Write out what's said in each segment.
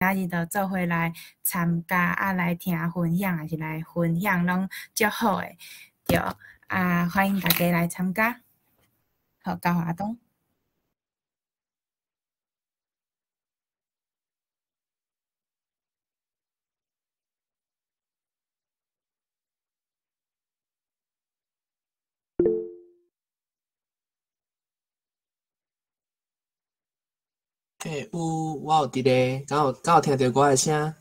家己就做伙来参加啊，来听分享，还是来分享，拢足好诶。对啊，欢迎大家来参加。好，交华东。嘿，我有伫咧，敢有听到我诶声？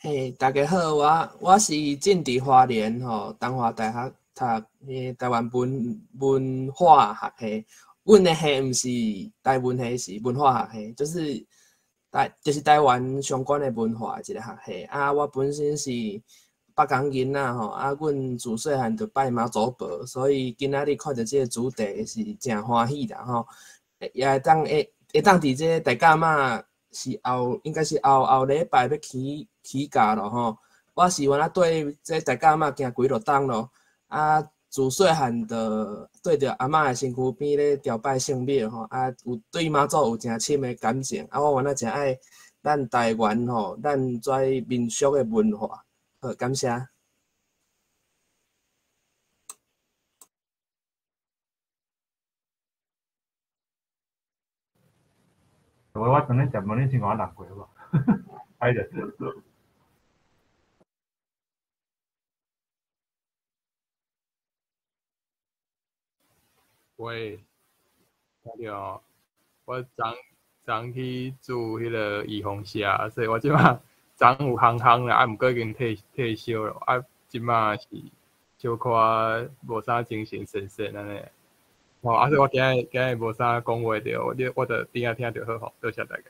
嘿，大家好，我是正伫花莲吼，东华大学读台湾文化学系。阮诶系毋是台文系，是文化学系，就是台湾相关诶文化一个学系。啊，我本身是北港囡仔吼，啊，阮自细汉就拜妈祖婆，所以今仔日看到即个主题是诚欢喜啦吼，也会当伫即个大甲妈是应该是后礼拜要起驾咯吼。我是原来对这大甲妈行几落冬咯，啊，自细汉就对着阿嬷的身躯边咧朝拜圣庙吼，啊，有对妈祖有诚深的感情，啊，我原来诚爱咱台湾吼，咱遮民俗的文化，好，感谢。我昨天食无你先我人过好无？歹着。喂，听着哦，我昨去住迄个怡丰社，所以我即马昨有烘啦，啊，毋过已经退休了，啊，即马是小可无啥精神神安尼。吼，啊，所以我今日无啥讲话着，我着边仔听着好吼，多谢大家。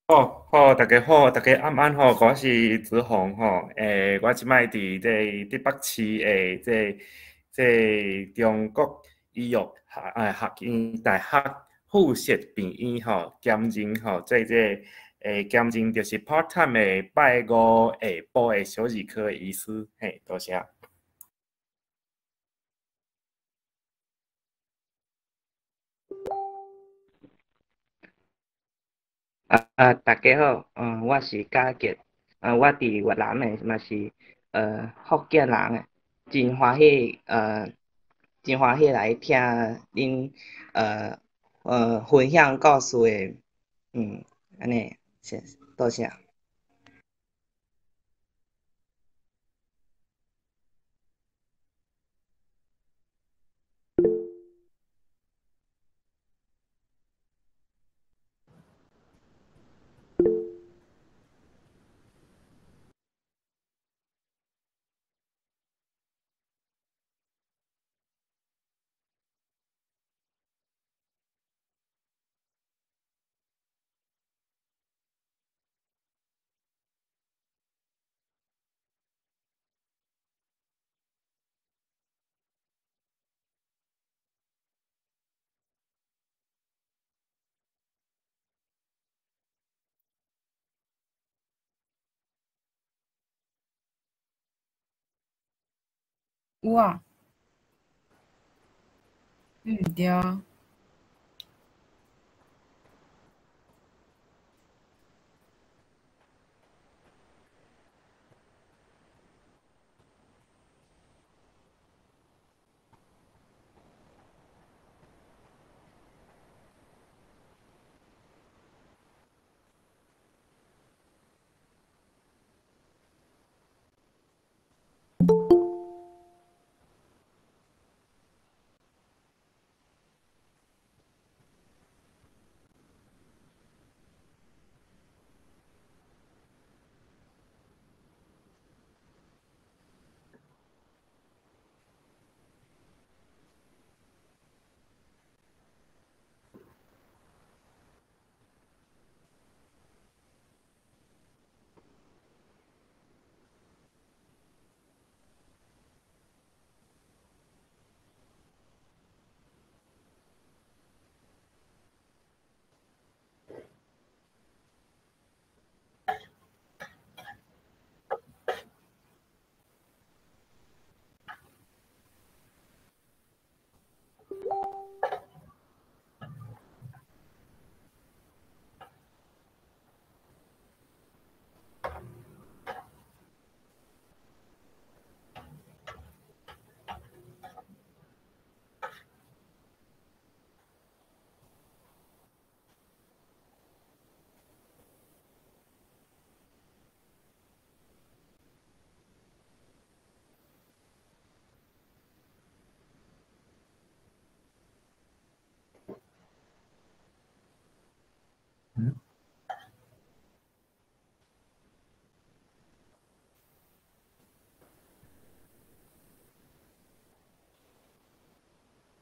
好，大家好，大家晚安吼，我是子宏吼，我即摆伫伫北市中国医药学院大学附设病院吼兼任吼，兼任就是 part time 的拜五下晡的小儿科医师，嘿，多谢。大家好，我是嘉杰，我伫越南诶，嘛是福建人诶，真欢喜来听恁分享故事诶，安尼，多谢。有啊，对。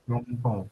拥抱。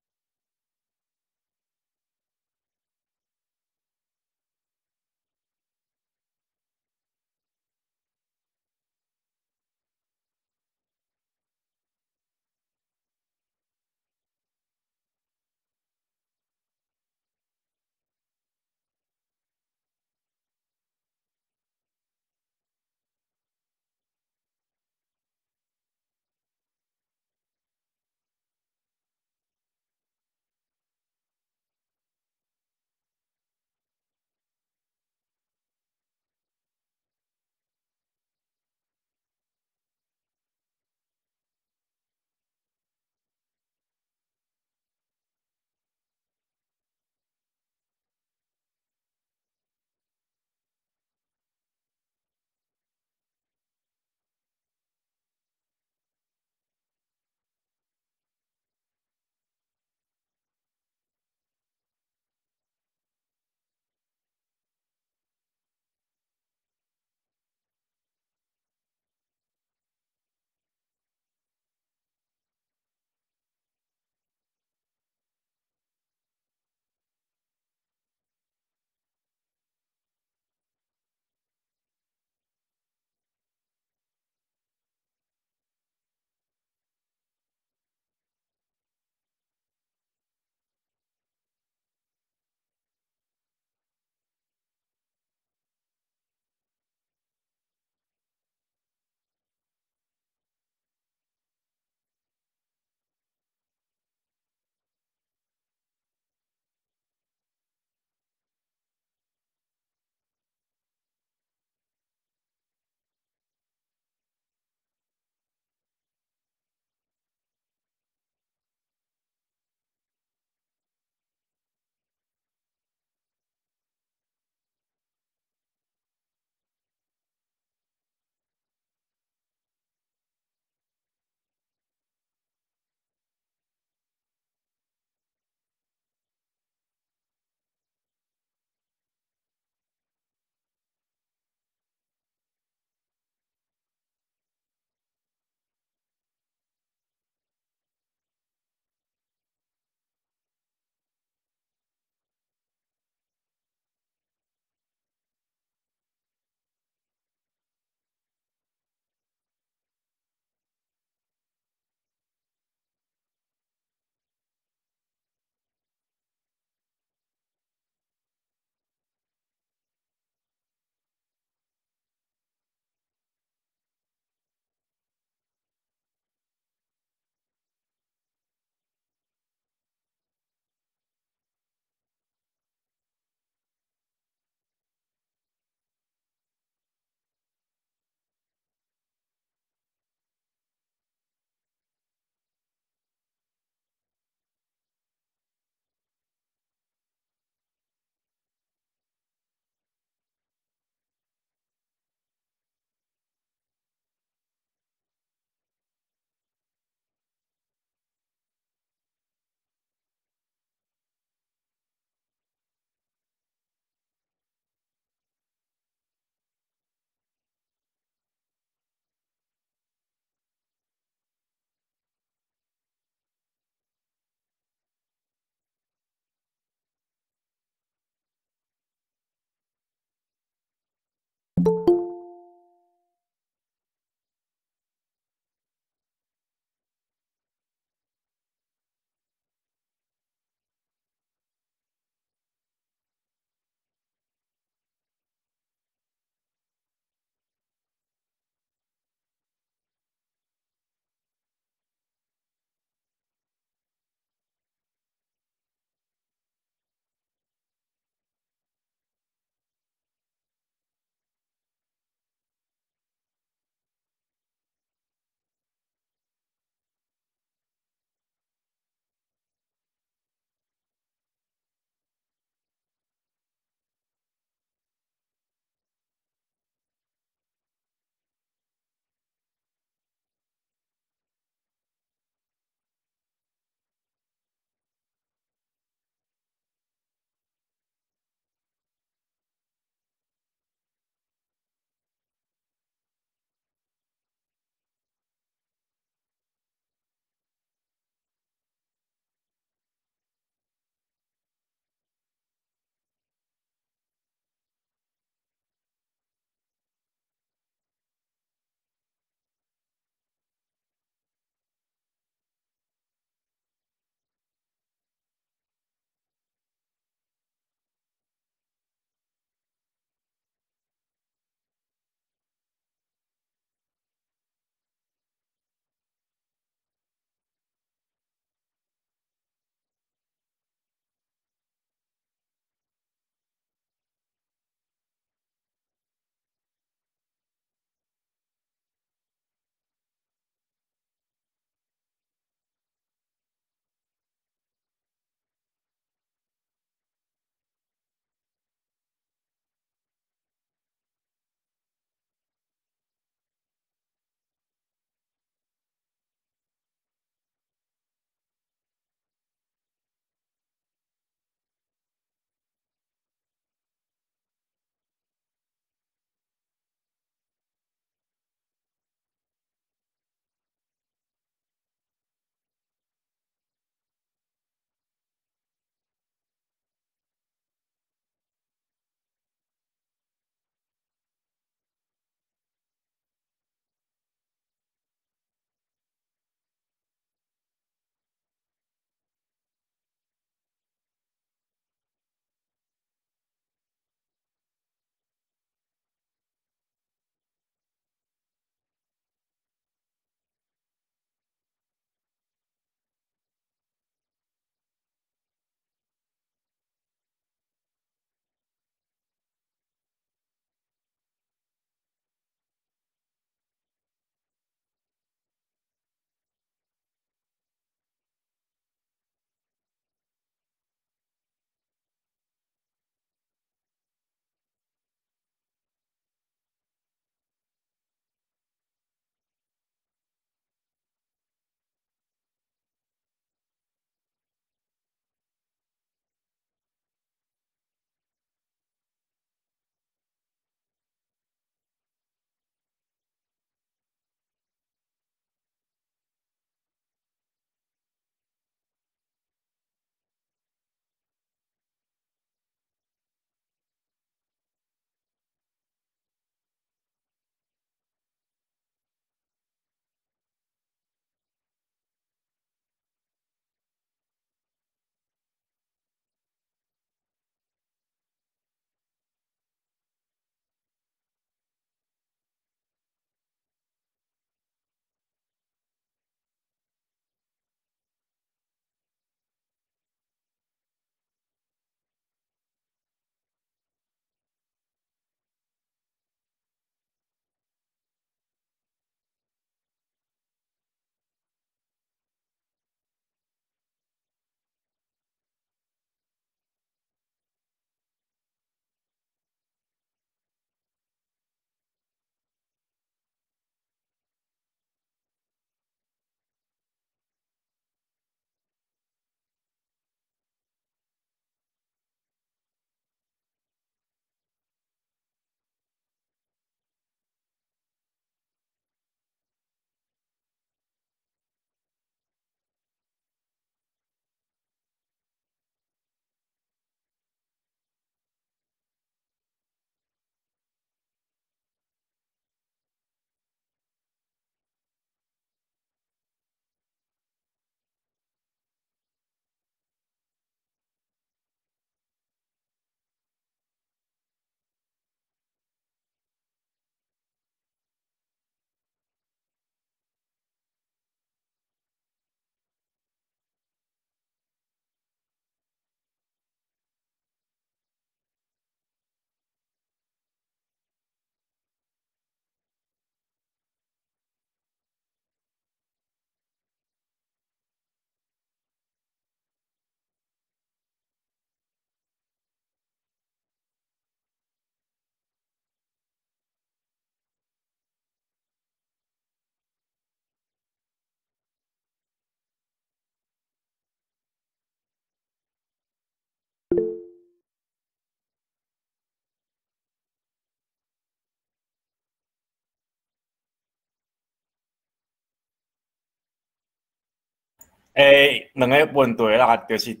两个问题啦，就是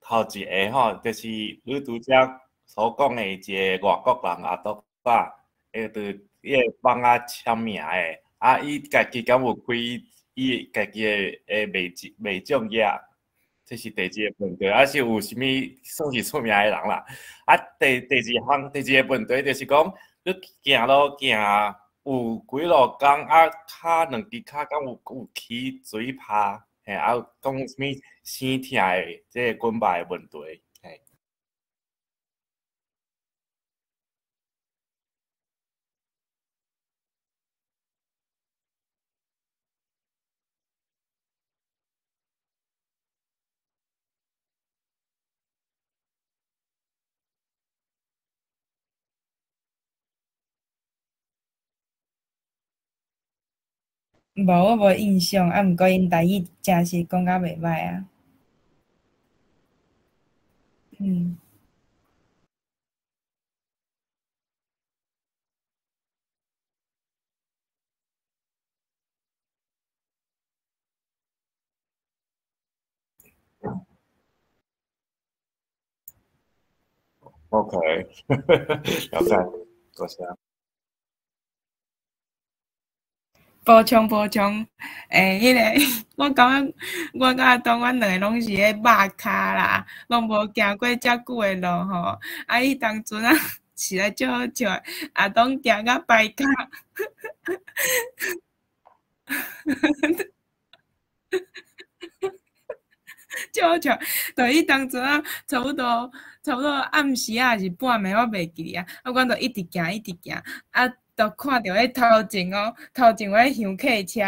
头一个吼，就是你拄则所讲的一个外国人阿多巴，就是伊个帮啊签名的，伊家己敢有开伊家己的卖种业，这是第一个问题，是有啥物算是出名的人啦。第二个问题就是讲，你行路行有几路工骹两只骹敢有起水泡？讲啥物生疼的这个滚摆的问题，嘿，无我无印象，毋过因台语真是讲甲袂歹啊。嗯，OK，了解，多谢。补充，迄个我感觉我甲阿东，阮两个拢是迄肉骹啦，拢无行过遮久诶路吼。伊当阵实在足好笑诶，阿东行甲歹骹。足好笑，就伊当阵差不多暗时啊，还是半暝，我袂记哩啊。阮就一直行，就看着迄头前迄厢客车，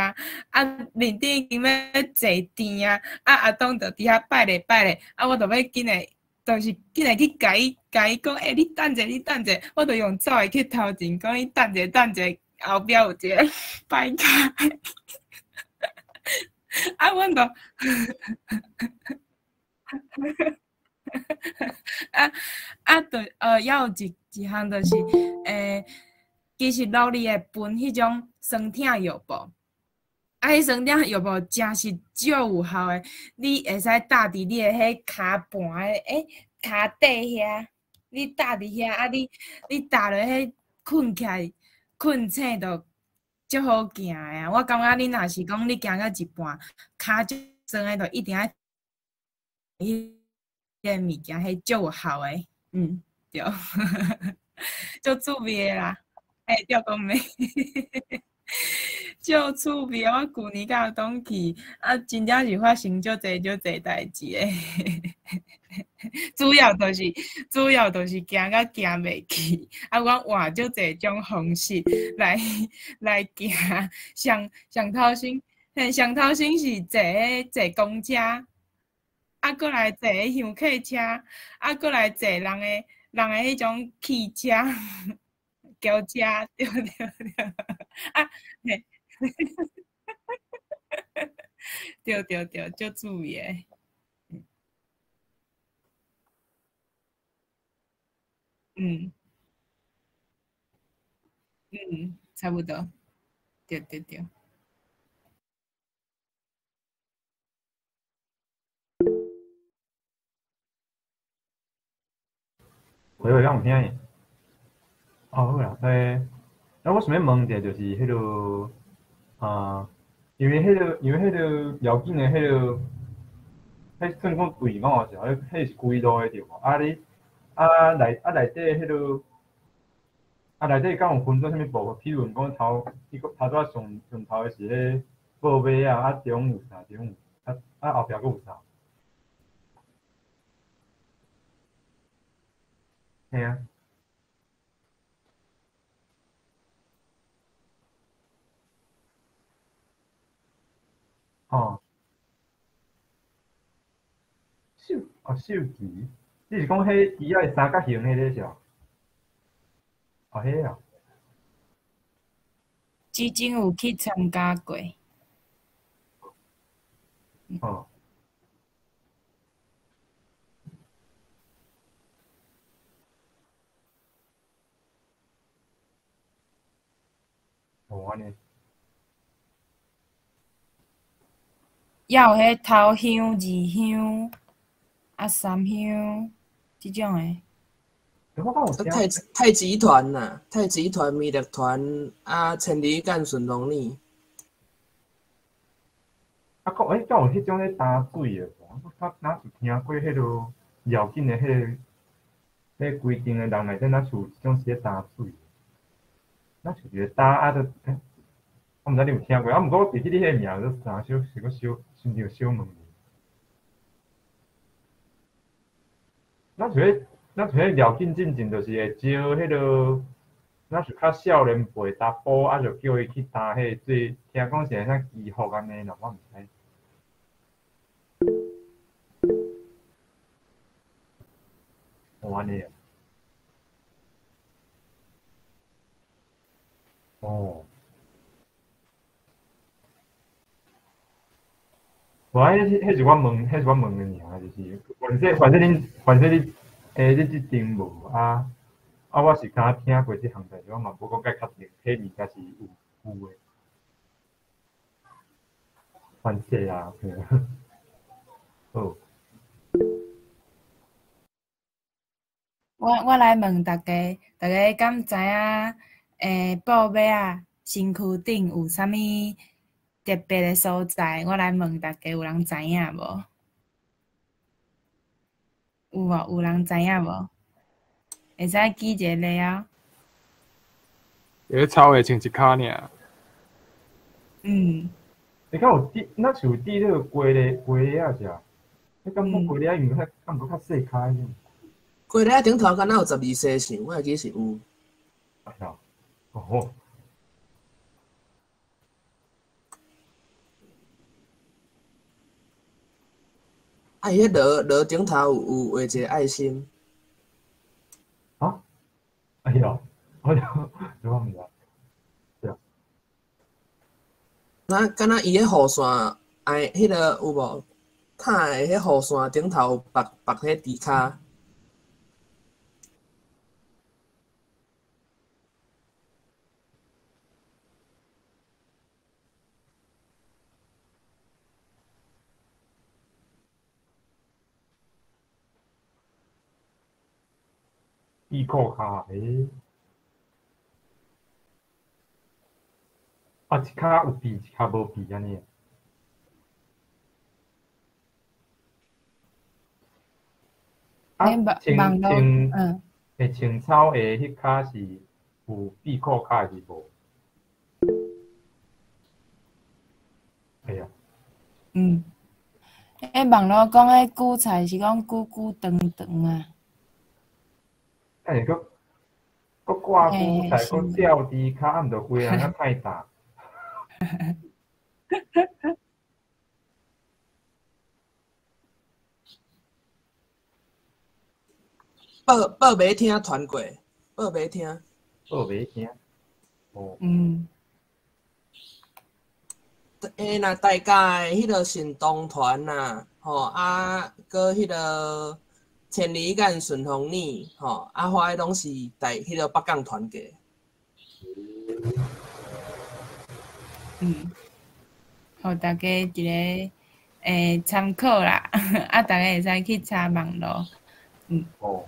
面顶已经要坐甜啊，阿东就伫遐摆咧，我就要紧诶，就是紧诶去甲伊讲，你等者，我就用走诶去头前讲，你等者，后壁有一个歹骹，阮就。啊就还有一项就是，其实老李会分迄种酸痛药布，迄酸痛药布真是足有效诶。你会使搭伫你诶迄骹盘诶，骹底遐，你搭伫遐，你搭落迄困起来，困醒就足好行诶啊！我感觉你若是讲你行到一半，骹足酸诶，就一定要迄个物件，迄足有效诶。对，足趣味诶啦，吊讲咩？足趣味，我旧年甲有当去，真正是发生足侪代志诶。主要就是行甲行袂去，我换足侪种方式来行，上头上头先是坐公车，过来坐迄厢客车，过来坐人诶迄种汽车、轿车，对，嘿，对，足注意诶，嗯差不多，对。喂喂，敢有听见？哦，好啦，我想要问一下，就是迄落因为迄落要紧的迄落，迄算讲贵嘛是，迄是贵路的对无？内底迄落，内底敢有分做啥物部分？譬如讲头拄仔上头的是迄报马啊，中有啥中有，后壁佫有啥？嘿啊，哦，手机，你是讲迄机仔三角形迄个是吧？哦，迄个啊，之前有去参加过，哦，哦安尼，也有迄头香、二香、三香即种诶。我敢有听太极团呐，太极团、弥勒团千里干顺风耳。敢有迄种咧打水诶？我哪是听过迄落绕境诶迄规定诶人内底，哪是有即种是咧打水？哪是咧打都，我毋知你有听过，毋过我记起你迄个名，啥是个小，亲像小问。咱像迄绕境进前，就是会招迄落，咱是较少年辈查甫，就叫伊去打迄最，听讲是像祈福安尼啦，我毋知。安尼啊？哦。无迄是我问诶尔，就是反正你你即阵无我是敢听过即项代志，我嘛无讲介确定，迄物件是有诶。反正啊，好。我来问大家敢知影布尾啊身躯顶有啥物特别诶所在？我来问大家，有人知影无？有无？有人知影无？会使举一个例啊？迄草会穿一骹尔。嗯。你敢有那是有滴迄个龟咧啊只？你感觉龟咧因为敢无较细骹种？龟咧顶头敢若有12cm，我会记是有。哎呀，哦。伊迄螺顶头有画一个爱心。啊？哎呀，我毋知。敢若伊迄雨伞，迄个有无？拍诶迄雨伞顶头绑迄猪骹。伊裤骹诶。一骹有闭，一骹无闭安尼。穿草诶，迄骹是有闭裤骹是无？哎呀。网络讲迄韭菜是讲久长长啊。佫挂韭菜，佫吊猪骹，毋着规人啊太大。报袂听传过，报袂听。哦。若大家诶迄个神动团呐，搁迄个千里眼顺风耳，花诶拢是迄个北港团过。互大家一个参考啦，大家会使去查网络。哦。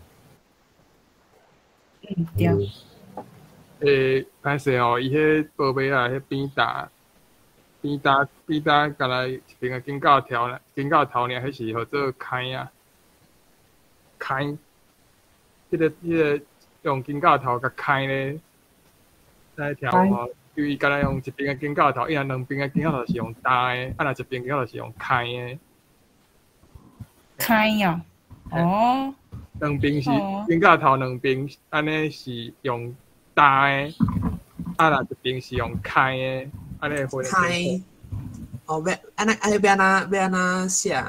对。歹势哦，伊迄宝贝啊，迄边搭，甲来一边个警告头尔，迄是号做开啊，开，迄个用警告头甲开咧，来条吼，因为伊敢若用一边个警告头，伊若两边个警告头是用搭诶，若一边警告头是用开诶。开哦。哦。两边是警告头，两边安尼是用搭诶，若一边是用开诶，安尼会开。要安怎写？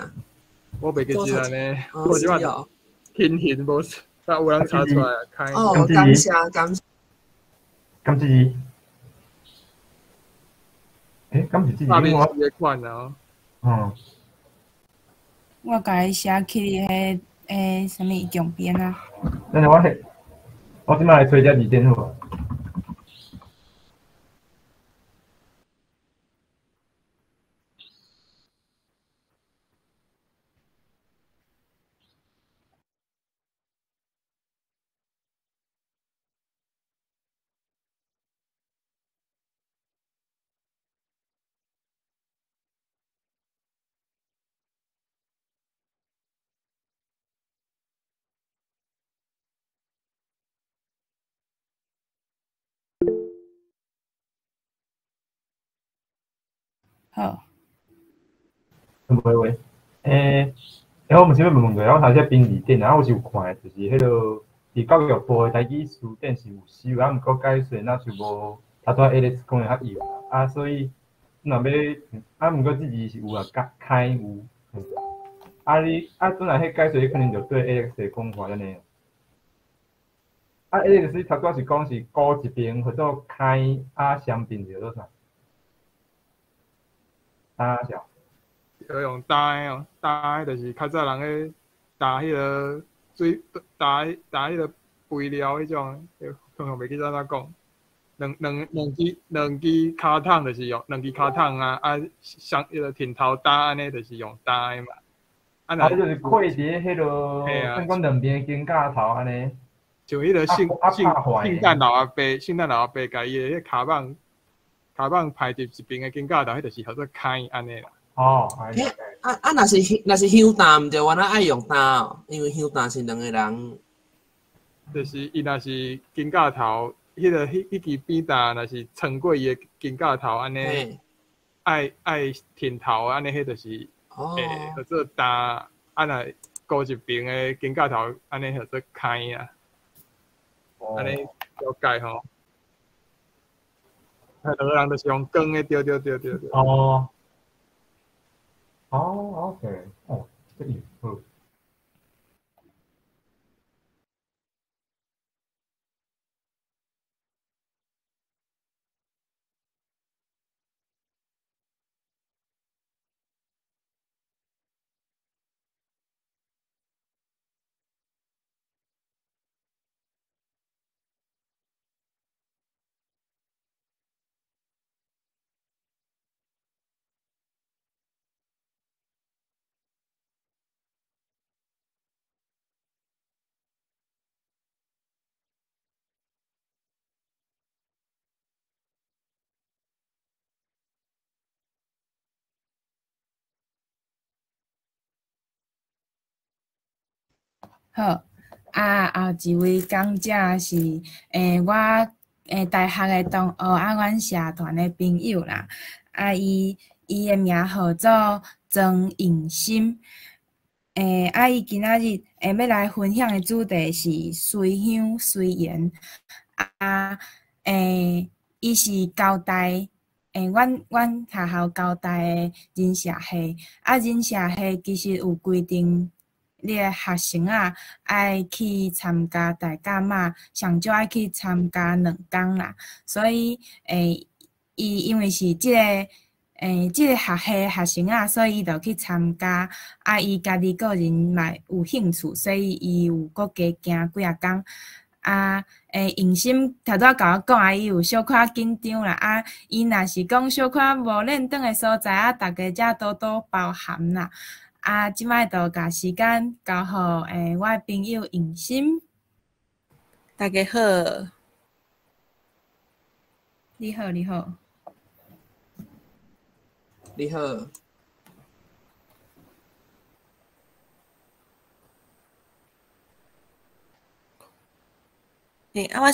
我袂记得安尼，我即摆听无，但有人查出来开。哦，感谢。甘蔗。甘蔗下面是个款啊。我甲伊写起迄啥物强编啊？等下我即摆来找只字典好。好，喂，我毋是要问个，我头先评字典啊，我是有看的，就是迄个伫教育部的台语词典是有收，啊，毋过解说那是无头拄 Alex 讲的较有啊，所以若要啊，毋过即字是有啊，开有，啊你啊，阵来迄解说可能就对 Alex 的讲法安尼。啊 ，Alex 你头拄是讲是高一边或者开啊相并着做啥？啊小。要用打的哦，打的就是较早人咧打迄个水，打迄个肥料迄种，可能袂记怎讲。两支骹桶就是用两支骹桶啊，像迄个田头打安尼就是用打的嘛。啊，就是跪伫迄落，算讲两边肩胛头安尼。像迄个圣诞老阿伯，家己个迄骹棒排伫一边个肩胛头，迄就是叫做开安尼啦。哦，若是香担，毋就原来爱用担哦，因为香担是两个人。就是伊若是肩胛头，迄支扁担若是穿过伊个肩胛头安尼，爱挺头安尼，迄就是叫做担，啊若高一边个肩胛头安尼叫做开啊，安尼了解吼。两个人就是用光的，对。哦。哦 ，OK， 哦，这有好。好，后一位讲者是我大学的同学阮社团的朋友啦，伊的名号做曾颖心，伊今仔日要来分享的主题是随乡随缘，伊是交大。阮学校交大的人社系，人社系其实有规定，你的学生爱去参加大甲妈，上少爱去参加2工啦。所以伊因为是即个学系的学生所以伊就去参加。伊家己个人嘛有兴趣，所以伊有搁加行几工。用心头拄甲我讲伊有小可紧张啦。伊若是讲小可无认得的所在大家才多多包涵啦。即摆就甲时间交互我的朋友用心。大家好，你好，你好，你好。我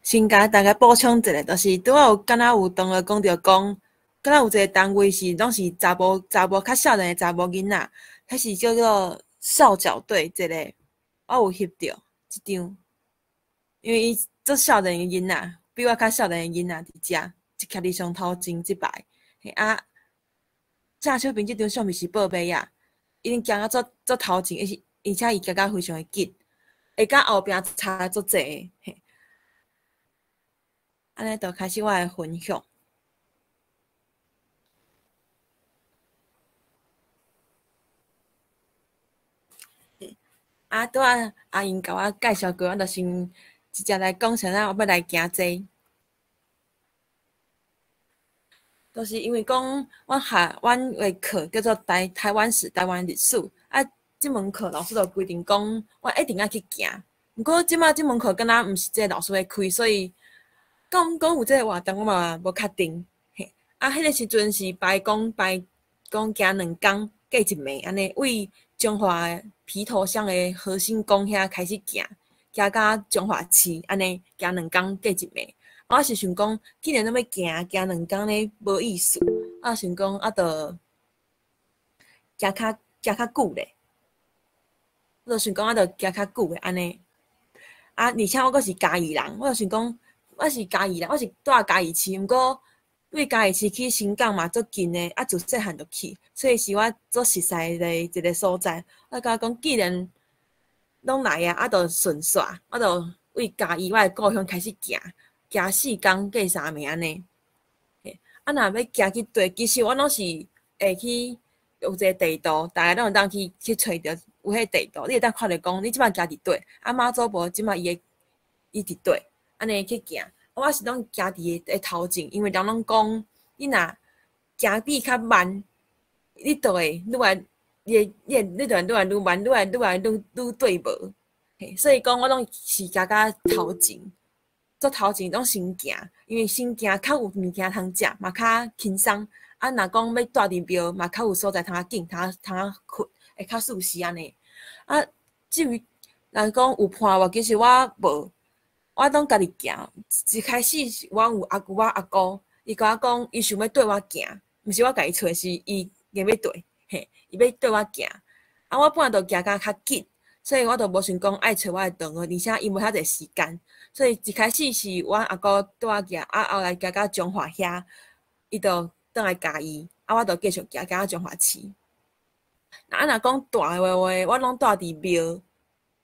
先甲大家补充一下，就是拄仔有敢若有同学讲着讲，敢若有一个单位是拢是查某较少年的查某囡仔，迄是叫做少角队一个，我有翕着即张，因为伊做少年的囡仔，比我较少年的囡仔伫遮，一徛伫上头前即排，正手边即张相片是报尾啊，已经行到做头前，而且伊行到非常的紧。会甲后壁差足济，安尼就开始我的分享。拄仔阿英甲我介绍过，我就先直接来讲啥我要来行这。就是因为讲，阮的课叫做台湾史、台湾历史，即门课老师就规定讲，我一定要去行。毋过即门课敢若毋是即个老师咧开，所以讲有即个活动，我嘛无确定。迄个时阵是排讲行2工，过一暝安尼，为中华皮头乡的核心宫遐开始行到中华市安尼，行2工过一暝。我是想讲，既然要行2工咧，无意思。啊想讲啊，着行较久咧，我着想讲啊，着行较久诶安尼。啊，而且我阁是嘉义人，我就想讲我是嘉义人，我是住喺嘉义市，毋过为嘉义市去新港嘛足近诶，啊自细汉就去，所以是我做熟悉诶一个所在。我甲讲，既然拢来啊，啊，着顺煞，我着为嘉义我诶故乡开始行4工过3暝安尼。啊，若要行去对，其实我拢是会去有一个地图，大家拢会当去找着有迄地图，你会当看着讲，你即摆行伫对，啊妈祖婆即摆伊伫对，安尼去行。我是拢行伫个头前，因为人拢讲，你若行比较慢，你就会愈来你就会愈来愈慢，愈来愈对无。嘿，所以讲我拢是行到头前。做头前拢先行，因为先行较有物件通食，嘛较轻松。啊，若讲要住伫庙，嘛较有所在通紧，通困，会较舒适安尼。啊，至于人讲有伴无，其实我无，我拢家己行。一开始我有阿舅阿姑，伊甲我讲，伊想要缀我行，毋是我家己找，是伊硬要缀，嘿，伊要缀我行。啊，我本来就行甲较紧。所以我就无想讲爱找我诶同学，而且伊无遐侪时间，所以一开始是阮阿姑带我行，啊后来行到中华遐，伊就转来嘉义，啊我就继续行到中华市。若讲大诶话，我拢住伫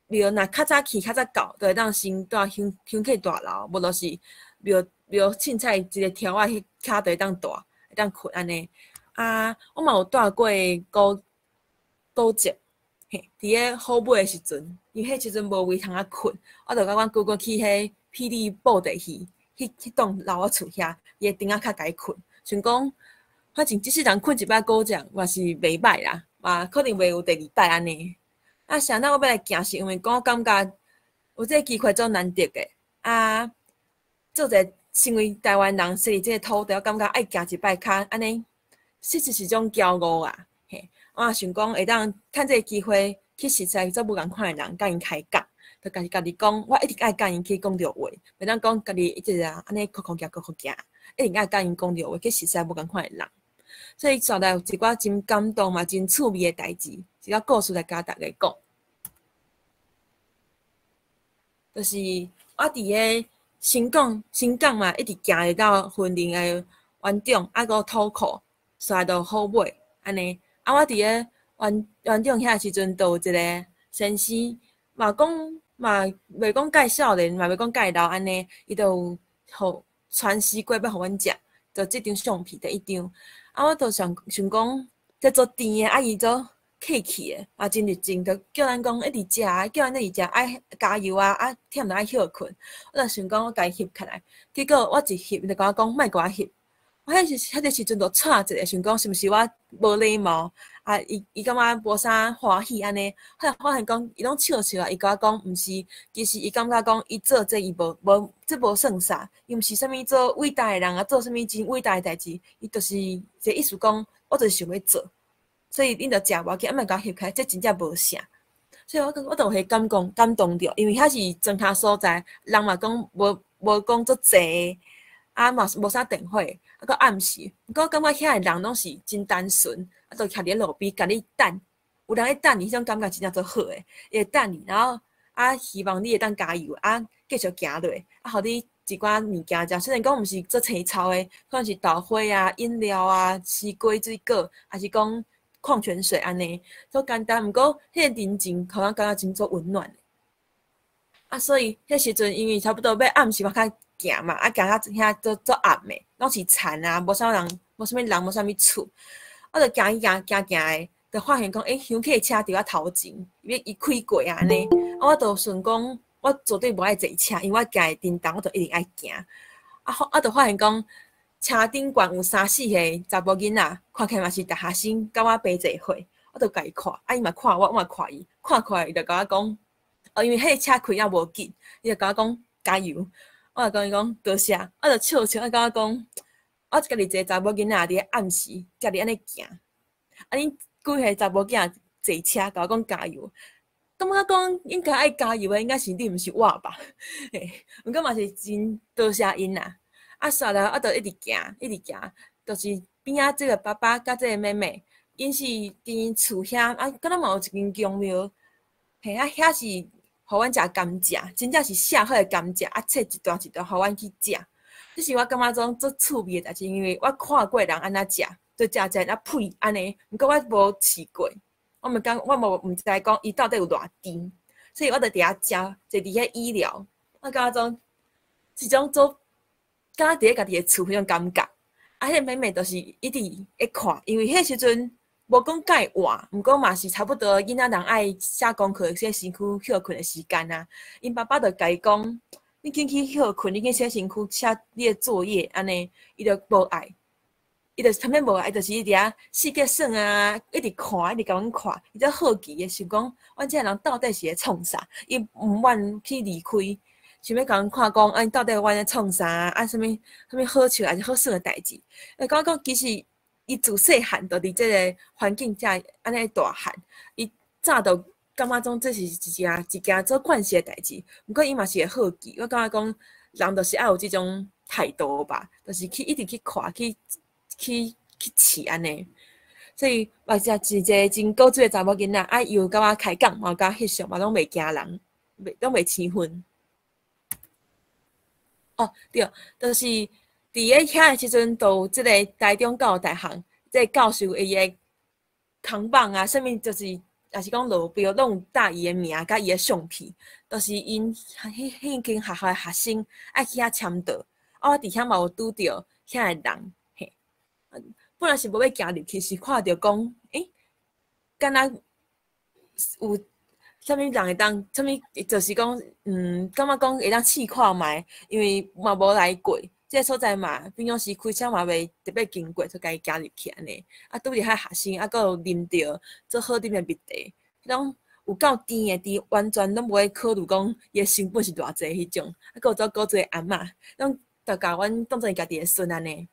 庙若较早去较早到，就会当先住乡客大楼，无就是庙凊彩一个条仔迄骹就会当住，会当困安尼。啊，我嘛有住过古迹。嘿，伫个好尾诶时阵，因为迄时阵无位通困，我就甲阮姑姑去迄霹雳布袋戏，迄栋楼仔厝遐，伊个顶仔较解困。想讲，反正即世人困一摆古迹嘛是袂歹啦，嘛可能袂有第二摆安尼。啊，啥那我要来行是因为讲我感觉有这个机会做难得诶，啊，做者身为台湾人，生伫即个土地，我感觉爱行一摆较安尼，实是一种骄傲啊。我也想讲会当趁这个机会去熟悉做无共款诶人，甲因开讲，就家己讲，我一定爱甲因去讲着话，袂当讲家己一直安尼哭行，一定爱甲因讲着话，去熟悉无共款诶人。所以后来有一寡真感动嘛，真趣味诶代志，一个故事来甲大家讲，就是我伫个新港嘛，一直行到云林诶园长，啊个土库，煞到好尾安尼。啊，我伫个园长遐时阵，就有一个先生，嘛袂讲介少年，嘛袂讲介老安尼，伊就有互传丝瓜要互阮食，就即张相片第一张。啊，我就想讲，这做甜诶，啊伊做客气诶，嘛真热情，就叫咱讲一直食，叫咱一直食，爱加油啊，啊忝着爱休困。我就想讲，我家翕起来，结果我一翕，伊就甲我讲，莫甲我翕。我迄个时阵就吵一个，想讲是毋是我无礼貌啊？伊感觉无啥欢喜安尼。后来发现讲，伊拢笑啊，伊甲我讲毋是，其实伊感觉讲，伊做这伊无算啥，伊毋是啥物做伟大诶人啊，做啥物真伟大诶代志，伊就是一个意思讲，我就是想要做，所以恁着食无去，啊莫甲我翕开，这真正無啥。所以我就会感动着，因为遐是庄脚所在，人嘛讲无讲足济。啊，嘛无啥电话，啊个暗时，毋过感觉遐诶人拢是真单纯，啊，就徛伫路边，甲你等，有人咧等你，迄种感觉真正足好诶，伊会等你，然后啊，希望你会当加油，啊，继续行落，啊，互你一寡物件食，虽然讲毋是做青草诶，可能是豆花啊、饮料啊、西瓜水果，还是讲矿泉水安尼，足简单，毋过迄个人情，互我感觉真足温暖。啊，所以迄时阵因为差不多要暗时，我较行嘛，啊行到遐做暗诶，拢是田啊，无啥人，无啥物人，无啥物厝，我就行诶，就发现讲，乡客车伫我头前，伊开过啊安尼，啊我就顺讲，我绝对无爱坐车，因为我行诶叮当，我就一定爱行。啊，就发现讲，车顶悬有3、4个查甫囡仔，看起来嘛是大学生，甲我爬坐伙，我就甲伊看，啊伊嘛看我，我嘛看伊，看伊就甲我讲。因为迄个车开也无紧，伊就甲我讲加油，我就甲伊讲多谢，我就笑，甲我讲，我家己一个查某囡仔伫暗时，家己安尼行，啊，恁几个查某囝坐车，甲我讲加油，感觉讲应该爱加油诶，应该是你，毋是我吧？嘿，毋过嘛是真多谢因啦。啊，煞来我就一直行，就是边仔即个爸爸甲即个妹妹，因是伫厝遐啊，敢若嘛有一间公庙，嘿啊，遐是互阮食甘蔗，真正是写好诶甘蔗，啊，切一段一段互阮去食。这是我感觉种足趣味诶代志，因为我看过人安怎食，就食啊呸安尼，毋过我无试过，我毋知讲伊到底有偌甜，所以我就伫遐食，坐伫遐医疗，我感觉种是种做，敢若伫咧家己诶厝迄种感觉。啊，迄个妹妹就是一直会看，因为迄时阵无讲介活，毋过嘛是差不多囡仔人爱写功课、写身躯休困诶时间啊。因爸爸就甲伊讲。你紧去休困，你紧写身躯，写你诶作业，安尼，伊就无爱，伊就啥物无爱，就是一直啊四界耍啊，一直看，一直甲阮看，伊就好奇诶，想讲，阮这人到底是咧创啥？伊毋愿去离开，想要甲阮看讲，啊，到底阮咧创啥？啊，啥物好笑还是好耍诶代志？讲其实伊自细汉就伫即个环境遮安尼大汉，伊早就。感觉种这是一件做惯势诶代志，毋过伊嘛是会好奇。我感觉讲人就是爱有即种态度吧，就是去一直去看，去试安尼。所以嘛是一个真古锥诶查某囡仔，啊，伊有甲我开讲，嘛甲我翕相，嘛拢袂惊人，拢袂生分。哦，对，就是伫咧遐诶时阵，都有即个台中教育大学，即个教授伊诶扛棒啊，啥物就是。也是讲路标拢有带伊诶名甲伊诶相片，都是因迄间学校诶学生爱去遐签到。我伫遐嘛有拄着遐诶人，嘿，本来是无要行入去，是看着讲，敢若有啥物人会当，啥物就是讲，感觉讲会当试看觅，因为嘛无来过。即个所在嘛，平常时开车嘛袂特别经过，就家己行入去安尼。啊，拄着遐学生，啊，佫有啉着做好啉诶蜜茶，迄种有够甜诶甜，完全拢无会考虑讲伊诶成本是偌济迄种。啊，佫有做古锥阿嬷，拢就甲阮当做伊家己诶孙安尼。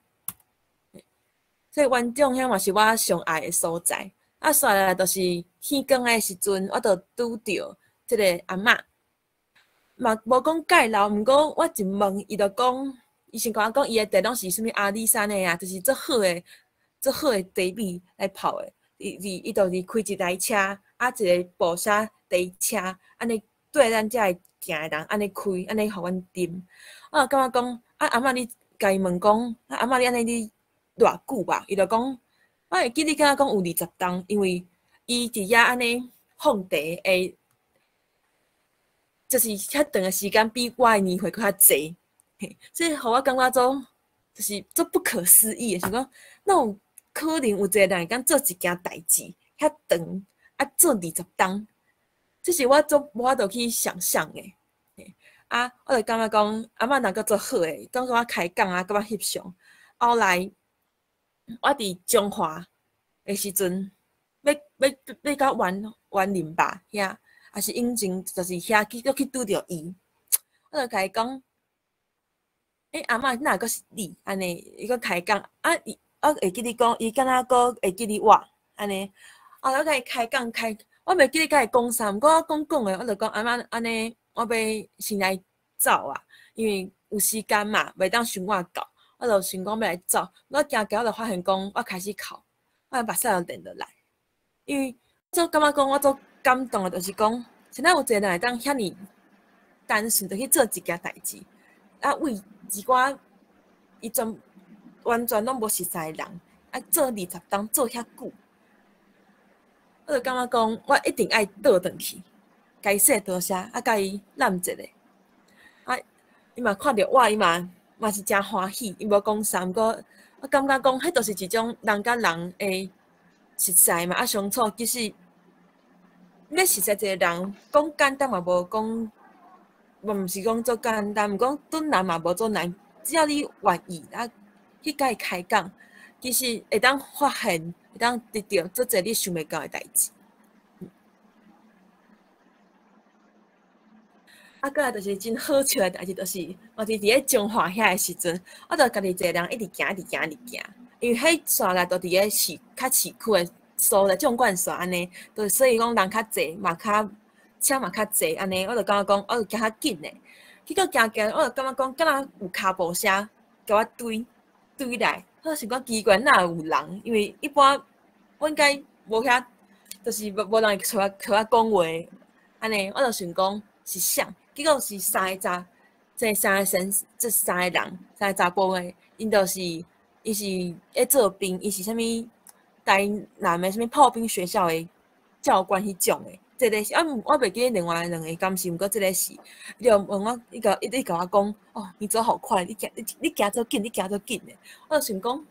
所以原种遐嘛是我上爱诶所在。啊，煞来就是天光诶时阵，我就拄着即个阿嬷，嘛无讲介老，毋过我一问，伊就讲。伊先甲我讲，伊诶茶拢是啥物阿里山诶啊，就是做好诶茶米来泡诶。伊就是开一台车，啊一个布车茶车，安尼对咱遮会行诶人，安尼开，安尼互阮啉。我感觉讲，啊阿嬷你甲伊问讲，啊阿嬷你安尼你偌久吧？伊就讲，我会记你敢若讲有20冬，因为伊伫遐安尼放茶诶，就是遐长诶时间比我诶年岁搁较济。所以，互我感觉做就是做不可思议诶，想讲，那有可能有一个人会敢做一件代志遐长，啊做20冬，这是我做无法度去想象诶。啊，我就感觉讲，阿嬷能够做好诶，当甲我开讲啊，甲我翕相。后来，我伫中华诶时阵，要到园林吧遐，也是引进，就是遐去拄着伊，我就甲伊讲。阿嬷，哪个是你？安尼，伊个开讲啊，我会记你讲，伊敢若个会记你我安尼。我甲伊开讲我袂记你甲伊讲啥，毋过我讲诶，我就讲阿嬷安尼，我要先来走啊，因为有时间嘛，袂当伤我到，我就想讲要来走。我行我就发现讲，我开始哭，我目屎就流落来，因为做感觉讲，我做感动诶，就是讲，现在有一个人会当遐尔单纯，就去做一件代志。啊，为一寡伊完全拢无熟悉诶人，啊做20冬做遐久，我就感觉讲，我一定爱倒转去，甲伊说多谢，啊甲伊揽一下，啊伊嘛看着我，伊嘛是真欢喜，伊无讲啥，毋过我感觉讲，迄就是一种人甲人诶熟悉嘛，啊相处其实要熟悉一个人，讲简单嘛无讲。我毋是讲做简单，毋讲转难嘛无做难，只要你愿意啊，去甲伊开讲，其实会当发现，会当得到做一你想袂到诶代志。啊，过来就是真好笑诶代志，就是我伫咧中华遐诶时阵，我著家己一个人一直行，因为迄线内都伫咧较市区诶所在，纵贯线安尼，就所以讲人较济嘛较。车嘛较济，安尼我就感觉讲，我就行较紧诶。结果行，我就感觉讲，敢若有脚步声甲我追，对来，我想讲奇怪，哪有人？因为一般我应该无遐，就是无人会出来讲话，安尼我就想讲是啥？结果是三个查，这三个神，这三个人，三个查甫诶，因就是伊是咧做兵，伊是啥物台南诶啥物炮兵学校诶教官迄种诶。这个是我袂记另外两个敢是，毋过这个是，伊就问我，伊甲我讲，哦，你走好快，你行走紧，你行走紧诶。我就想讲，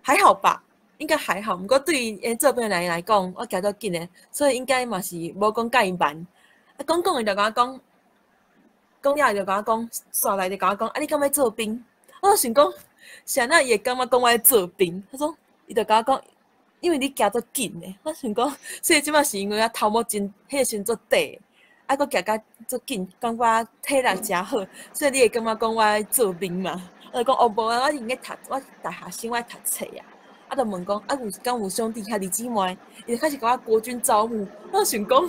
还好吧，应该还好。毋过对于这边来讲，我行走紧诶，所以应该嘛是无讲介慢。啊，讲伊就甲我讲，讲了就甲我讲，煞来就甲我讲，啊，你敢要做兵？我就想讲，谁那也感觉讲我要做兵？他说，伊就甲我讲。因为你行得紧诶，我想讲，所以即摆是因为我头毛真迄个时阵做短，啊，佫行甲做紧，感觉体力真好，所以你会感觉讲我爱做兵嘛？我就讲哦，无啊，我应该读，我大学生我爱读册啊。啊，就问讲，啊有兄弟兄弟姊妹，伊就开始甲我国军招募，我想讲，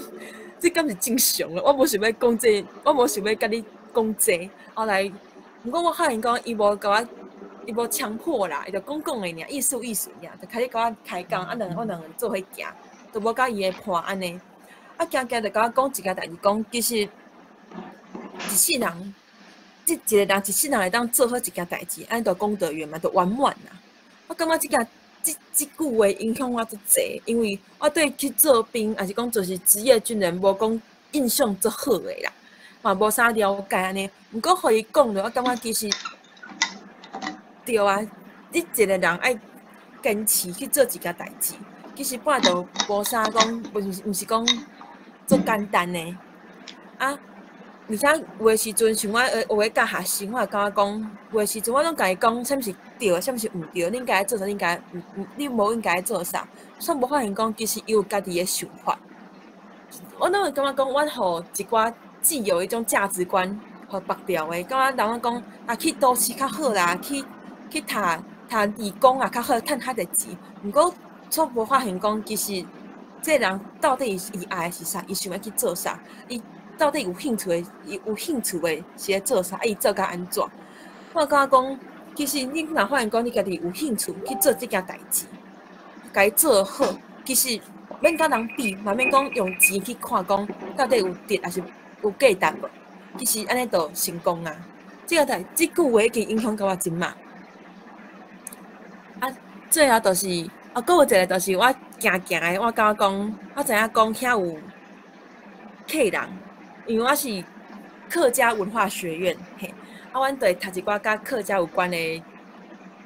这敢是正常诶，我无想要讲这，我无想要甲你讲这，后来，毋过我发现讲伊无甲我。伊无强迫啦，伊就讲诶尔，意思尔，就开始甲我开讲，我两个做伙行，都无甲伊诶伴安尼。啊，行就甲我讲一件代志，讲其实一世人，一个人一世人会当做好一件代志，安尼就功德圆嘛，就圆满啦。我感觉即句话影响我足济，因为我对去做兵，还是讲就是职业军人，无讲印象足好诶啦，嘛无啥了解安尼。毋过互伊讲着，我感觉其实。对啊，你一个人爱坚持去做一件代志，其实本来就无啥讲，毋是讲做简单的啊。而且有诶时阵，像我有诶教学生，我会甲我讲，有诶时阵我拢甲伊讲，啥物是对，啥物是毋对，你应该做啥，你无应该做啥。煞无发现讲，其实伊有家己诶想法。我拢会感觉讲，我互一寡既有迄种价值观，互别条诶，感觉人讲啊，去都市较好啦，去读理工啊，较好趁较侪钱。毋过，煞无发现讲，其实这人到底伊爱的是啥？伊想要去做啥？伊到底有兴趣的？伊有兴趣的是咧做啥？伊做甲安怎？我感觉讲，其实你若发现讲，你家己有兴趣去做这件代志，家己做好，其实免甲人比，嘛免讲用钱去看讲到底有值还是有价值无。其实安尼就成功啊！这句话已经影响到我真嘛。啊，最后就是啊，佫有一个就是我行诶，我甲我讲，我知影讲遐有客人，因为我是客家文化学院，嘿，啊，阮就会读一寡甲客家有关诶，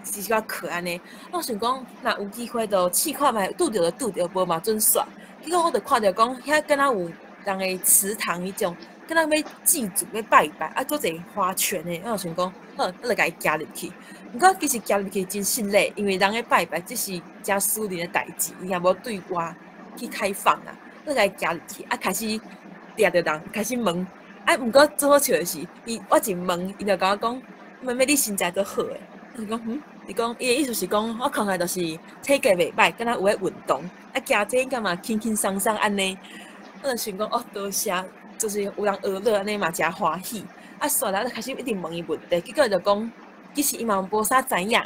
是一寡课安尼。我想讲，若有机会就试看觅，拄着就拄着，无嘛准煞。结果我就看着讲，遐敢若有人诶祠堂迄种，敢若要祭祖要拜拜，啊，佫一个花圈诶，我就想讲，好，我就甲伊加入去。毋过其实加入去真心累，因为人咧拜拜，这是真私人诶代志，伊也无对外去开放啊。我甲伊加入去，啊，开始掠着人，开始问，啊，毋过最好笑诶是，我一问，伊就甲我讲，妹妹你身材都好诶。我讲伊讲伊诶意思是讲，我看起来就是体格袂歹，敢若有咧运动，啊，行这应该嘛轻轻松松安尼。我就想讲，哦，多谢，就是有人学乐安尼嘛，真欢喜。啊，煞来就开始一直问伊问题，结果就讲。其实伊嘛无啥知影，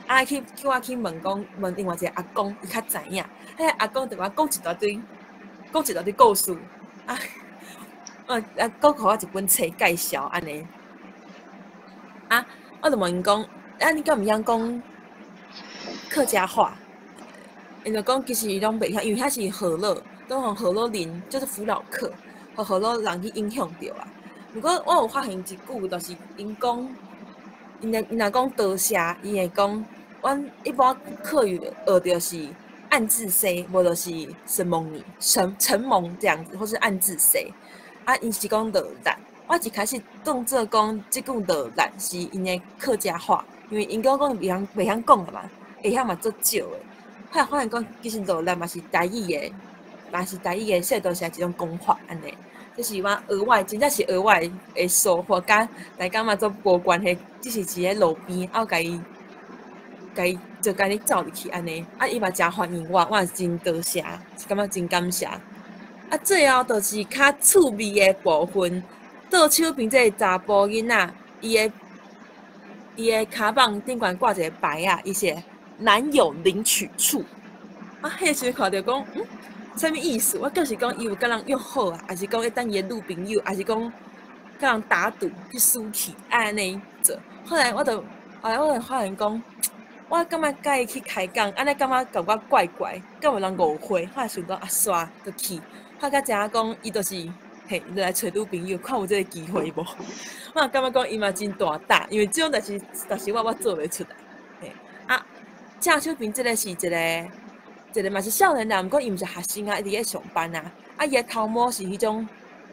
啊叫我去问讲，问另外一个阿公，伊较知影。迄个阿公就甲我讲一大堆故事，啊，讲互我一本册介绍安尼。啊，我就问因讲，啊，你敢毋晓讲客家话？因就讲其实伊拢袂晓，因为遐是河洛，都互河洛人，就是福佬客，互河洛人去影响着啊。不过我有发现一句，就是因讲。因若讲多谢，伊会讲，阮一般客语学着是暗自 say， 无就是神蒙你、承蒙这样子，或是暗自 say。啊，因是讲落力，我一开始当做讲即句落力是因的客家话，因为因讲袂晓讲的嘛，会晓嘛足少的。后来发现讲，其实落力嘛是台语的，说多是一种讲法安尼。就是我额外，真正是额外的收获，甲大家嘛做无关系，只是伫咧路边，啊，甲伊就甲你走入去安尼，啊，伊嘛真欢迎我，我也真多谢，感觉真感谢。啊，最后就是较趣味的部分，倒手边这个查甫囡仔，伊伊的骹棒顶管挂一个牌啊，伊写男友领取处。啊，迄时看到讲，啥物意思？我就是讲伊有甲人约好啊，还是讲要等伊的女朋友，还是讲甲人打赌去输去，安尼做。后来我就发现讲，我感觉甲伊去开讲，安尼感觉怪怪，敢有人误会。后来想讲啊，煞就去。后甲知影讲，伊就是嘿，就来找女朋友，看有这个机会无？我感觉讲伊嘛真大胆，因为这种但是我做袂出来。嘿，啊，郑秀萍这个是一个嘛是少年人，毋过伊毋是学生啊，一直咧上班啊。啊，伊的头毛是迄种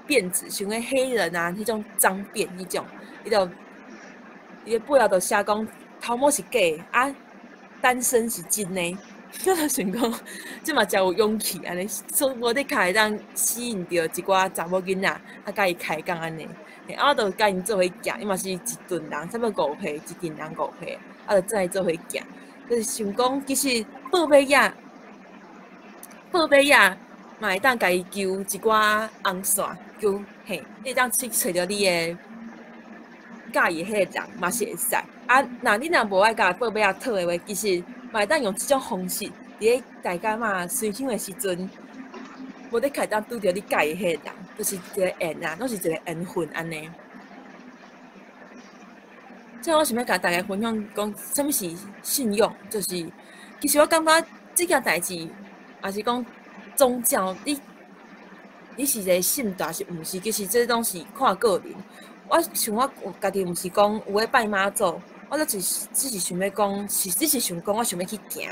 辫子，像迄黑人啊，迄种脏辫迄种，伊的背后就写讲头毛是假的，啊，单身是真的。我就想讲，即嘛真有勇气安尼，所以无得开当吸引到一寡查某囡仔，啊，甲伊开讲安尼。啊，我就甲因做伙行，伊嘛是一顿人，差不多5岁，一群人5岁，啊，就再做伙行。就是想讲，其实报马仔嘛会当家己求一寡红线，求嘿，你会当去找着你的介意迄个人嘛是会使。啊，你若无爱甲报马仔讨的话，其实嘛会当用即种方式，伫咧大家嘛随想的时阵，无得开当拄着你介意迄个人，就是一个缘啊，拢是一个缘分安尼。即我想要甲大家分享讲，什么是信用？就是其实我感觉即件代志，也是讲宗教，你是一个信徒，是毋是？其实这拢是看个人。我想我家己毋是讲有咧拜妈祖，我只是想要讲，只是想讲我想要去行。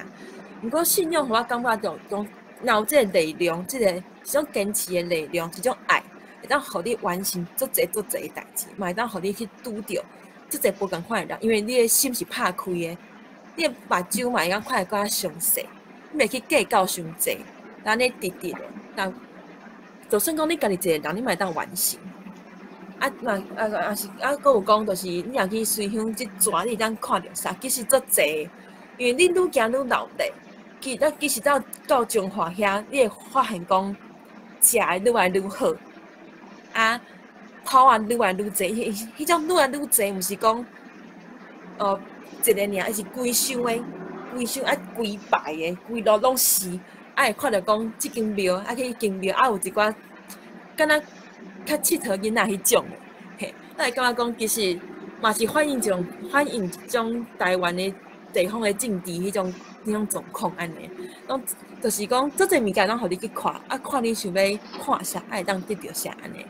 毋过信用，我感觉就讲，有即个力量，即个一种坚持的力量，一种爱，会当互你完成足侪代志，嘛会当互你去拄着足侪无共款的人，因为你的心是拍开的，你的目睭嘛会当看会较详细，你袂去计较伤济，安尼直的，但就算讲你家己一个人，你嘛会当完成。佫有讲，就是你若去随乡即蛇，你当看着啥？其实足济，因为你愈行愈闹热。其实到中华遐，你会发现讲食的愈来愈好，啊，土啊愈来愈济，迄种愈来愈济，毋是讲一个尔，而是规箱啊规排的，规路拢是，啊会看到讲即间庙，啊去迄间庙，啊有一寡敢若较佚佗囡仔迄种的，嘿，咱会感觉讲其实嘛是反映一种台湾的地方的政治迄种状况安尼，拢就是讲足侪物件拢互你去看，啊看你想要看啥，啊会当得到啥安尼。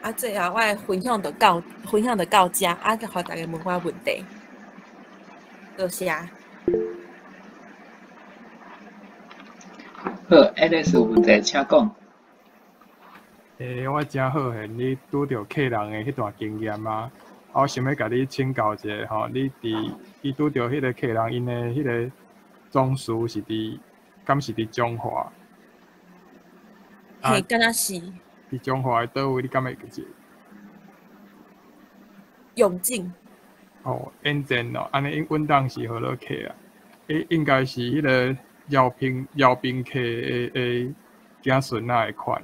啊，最后我的分享就到遮，啊，互大家问我问题，多谢。好 ，Alex 有问题请讲。我真好幸你拄着客人的迄段经验啊！我想要甲你请教一下吼，你拄着迄个客人，因的迄个总师是敢是伫中华？嘿，敢若是。伫中华的倒位，你敢会记？永靖。哦，延展哦，安尼稳当是好落客啊。应该是迄个姚兵客的子孙仔的款。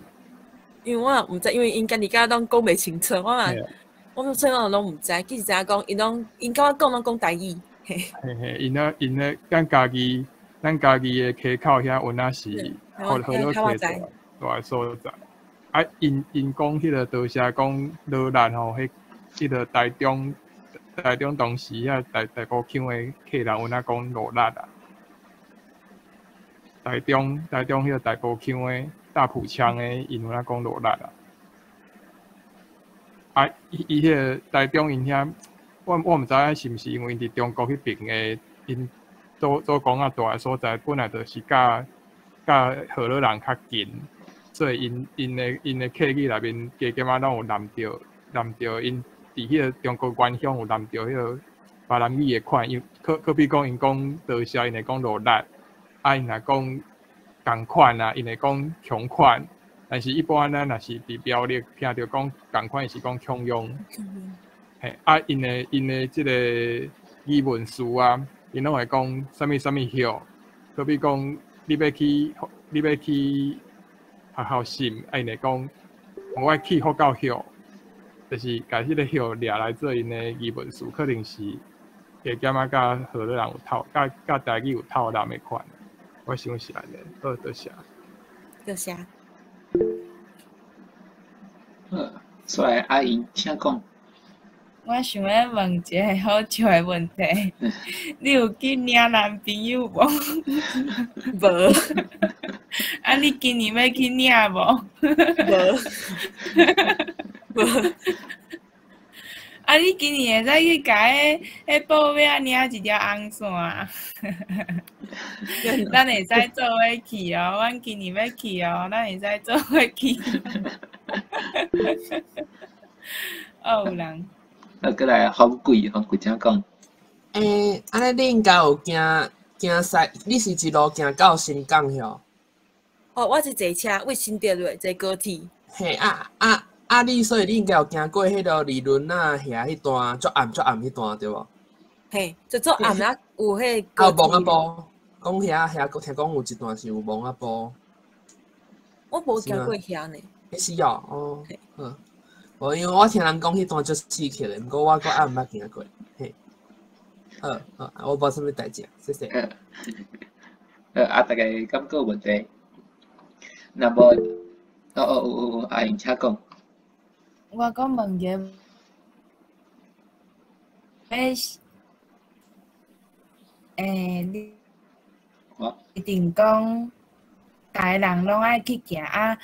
因为我也毋知，因为因家己甲拢讲袂清楚，我虽然拢毋知，其实知影讲因甲我拢讲台语。嘿，因咧咱家己的溪口遐，原来是好落客大个所在。啊，因讲迄个多谢讲罗兰吼，迄个台中当时遐大埔腔的客人有哪讲罗兰啊？台中迄个大埔腔的大埔腔的，因有哪讲罗兰啊？啊，伊迄个台中因遐，我毋知影是毋是因为伫中国迄边的因做工啊大个所在，本来就是甲荷兰人较近。所以因的客语内面，加啊拢有南着因伫迄个中国原乡有南着迄个闽南语的款，因可比讲因讲多谢，因会讲罗力，啊因若讲共款啊，因会讲穷款，但是一般咱若是伫标列听着讲共款是讲穷庸，嘿啊因的即个语文书啊，因拢会讲啥物晓，可比讲你要去学校信，因会讲我爱去学校晓，就是家迄个叶掠来做因的语文书，可能是会减啊甲荷兰人有透，甲台语有透难的款。我想是安尼，好，多谢。多谢。出来阿姨请讲。我想要问一个好笑的问题，你有去领男朋友无？无。啊，你今年要去领无？无。啊，你今年会使去甲迄报尾领一条红线啊？咱会使做伙去哦，阮今年要去哦，咱会使做伙去。有人。过来好贵，怎讲？安尼你应该有行西，你是一路行到新港哟？哦，我是坐车为新店落坐高铁。嘿你所以你应该有行过迄个理论啊遐迄段足暗迄段对无？嘿，就做暗啊有迄有蒙仔埔，讲遐听讲有一段是有蒙仔埔。我无行过遐呢。迄是哦，无因为我听人讲迄段足刺激的，毋过我还毋捌行过。嘿，我无啥物代志，谢谢。大家敢有问题？那无，有阿英请讲。我讲问个，你一定讲，大人拢爱去行啊。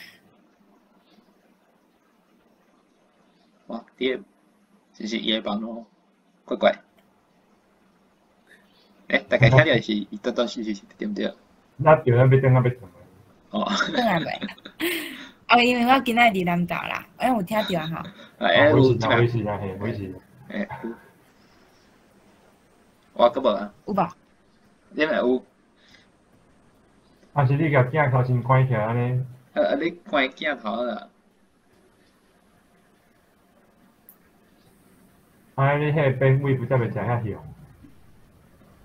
哇，就是伊个网络怪怪。大家听到是伊多多是对毋对？那对，要转啊要转。哦。转啊袂。因为我今仔伫南投啦，有听到吼。我是啊，嘿，我是。我个无啊。有无？你咪有。啊是你甲镜头先关起安尼。你关镜头啦。你迄个边位不才袂食遐香。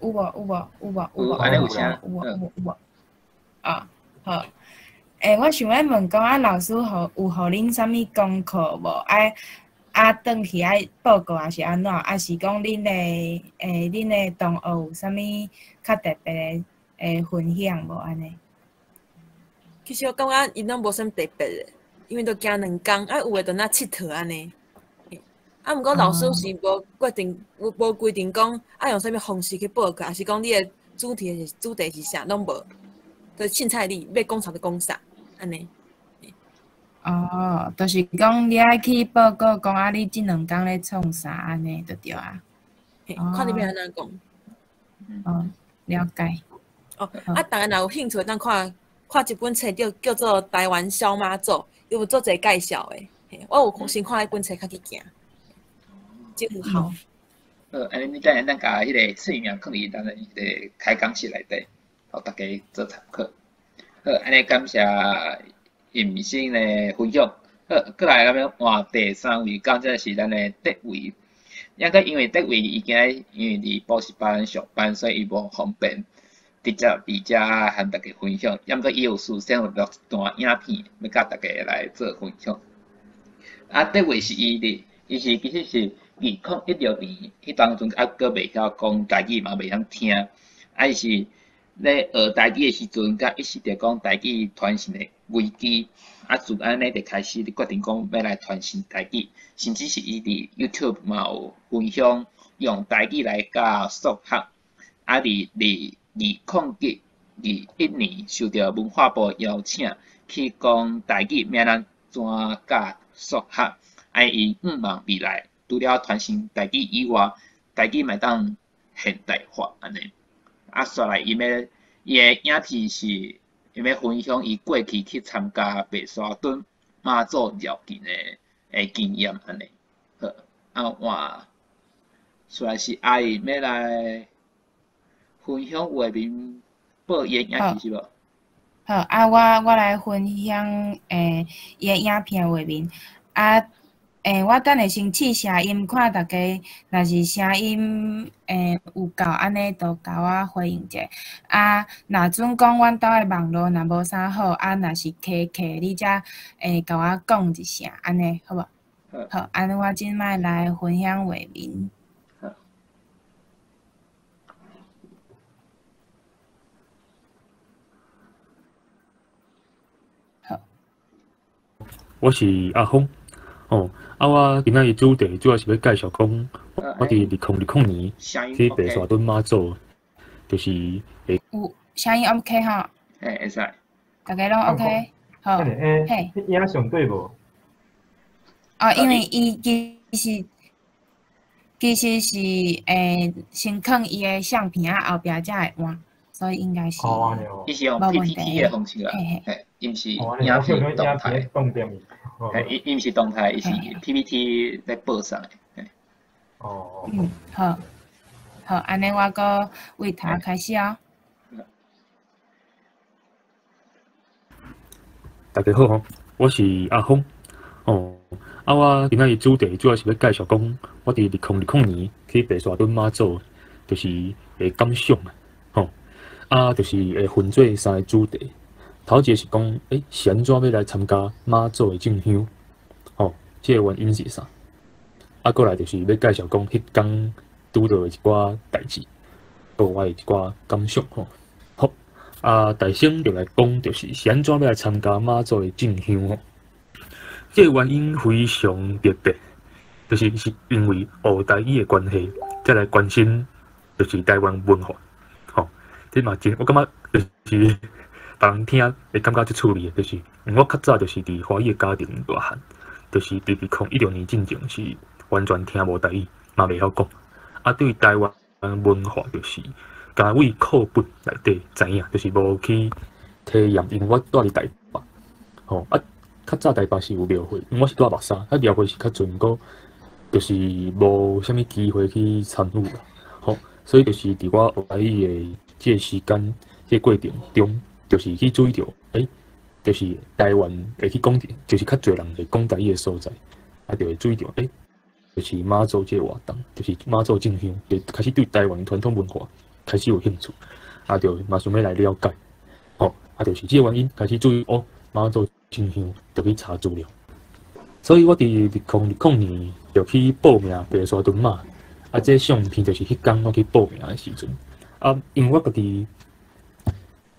有无？安尼有声。有。啊，好。我想要问讲老师有互恁啥物功课无？转去报告还是安怎？还是讲恁的同学有啥物较特别的分享无安尼？其实我感觉因拢无啥特别的，因为都行2工，有诶就那佚佗安尼。毋过老师是无规定讲用啥物方式去报告，还是讲你诶主题是啥，拢无。就凊彩你要讲啥就讲啥，安尼。就是讲你爱去报告讲你即2工咧创啥安尼就对啊。看你要安怎讲。了解。大家若有兴趣，当看一本册叫做《台湾小妈祖》，有做者介绍诶。我有先看迄本册较去行。真有效。安尼咱甲迄个册名放伫咱个开讲室内底。互大家做参考。好，安尼感谢尹生的分享。好，过来咱要换第3位，讲这是咱的德伟。因为德伟伊今因为伫补习班上班，所以伊无方便直接伫遮和大家分享。过伊有事先有录一段影片，要甲大家来做分享。德伟是伊是其实是2016年迄当阵阁袂晓讲台语嘛，袂晓听，伊是。咧学台语诶时阵，甲意识着讲台语传承诶危机，自安尼就开始决定讲要来传承台语，甚至是伊伫 YouTube 嘛有分享用台语来教数学，伫2021年受到文化部邀请去讲台语要安怎教数学，伊希望未来除了传承台语以外，台语嘛当现代化安尼。煞来伊诶影片是伊要分享伊过去去参加白沙屯妈祖绕境诶经验安尼。好，换煞来是阿姨要来分享画面报伊诶影片是无？好，我来分享伊诶影片画面。我等下先试声音，看大家若是声音有够安尼，就甲我回应者。若准讲阮兜诶网络若无啥好，若是卡，你才甲我讲一声，安尼好无？好，安尼我即摆来分享画面。好，我是阿峰。哦，我今仔日主题主要是要介绍讲，我伫2020年去白沙屯妈祖，就是会有声音 OK 吼？会使。大家拢 OK？好，嘿，影上对无？哦，因为伊其实是先放伊个相片啊，后壁才会换，所以应该是伊是用 PPT 的方式啦，伊毋是影片动态。伊毋是动态，伊是 PPT 在报上的。哦。好，好，安尼我搁为头开始哦。大家好，我是阿峰。哦，我今仔日主题主要是要介绍讲，我伫2020年去白沙屯妈祖，就是会感想啊。就是会分做3个主题。头一个是讲，是安怎要来参加妈祖的进香？这个原因是啥？过来就是要介绍讲，迄天拄到的一寡代志，我的一寡感想好，大先就来讲，就是安怎要来参加妈祖的进香这个原因非常特别，就是因为学台语的关系，再来关心就是台湾文化。这嘛真，我感觉就是别人听会感觉足趣味的，就是我较早就是伫华裔的家庭大汉，就是2016年进前是完全听无台语，嘛袂晓讲。对台湾文化就是家为课本内底知影，就是无去体验，因为我住伫台北，较早台北是有庙会，因为我是住木栅，庙会是较侪，个就是无啥物机会去参与啦。所以就是伫我学台语的这个时间、这个过程中，就是去注意到，就是台湾会去讲，就是较侪人会讲台语的所在，就会注意到，就是妈祖这个活动，就是妈祖进香，就开始对台湾传统文化开始有兴趣，就嘛想要来了解，就是这个原因开始注意妈祖进香，就去查资料。所以我伫2020年就去报名白沙屯妈。这相片就是迄天我去报名的时阵，因为我家己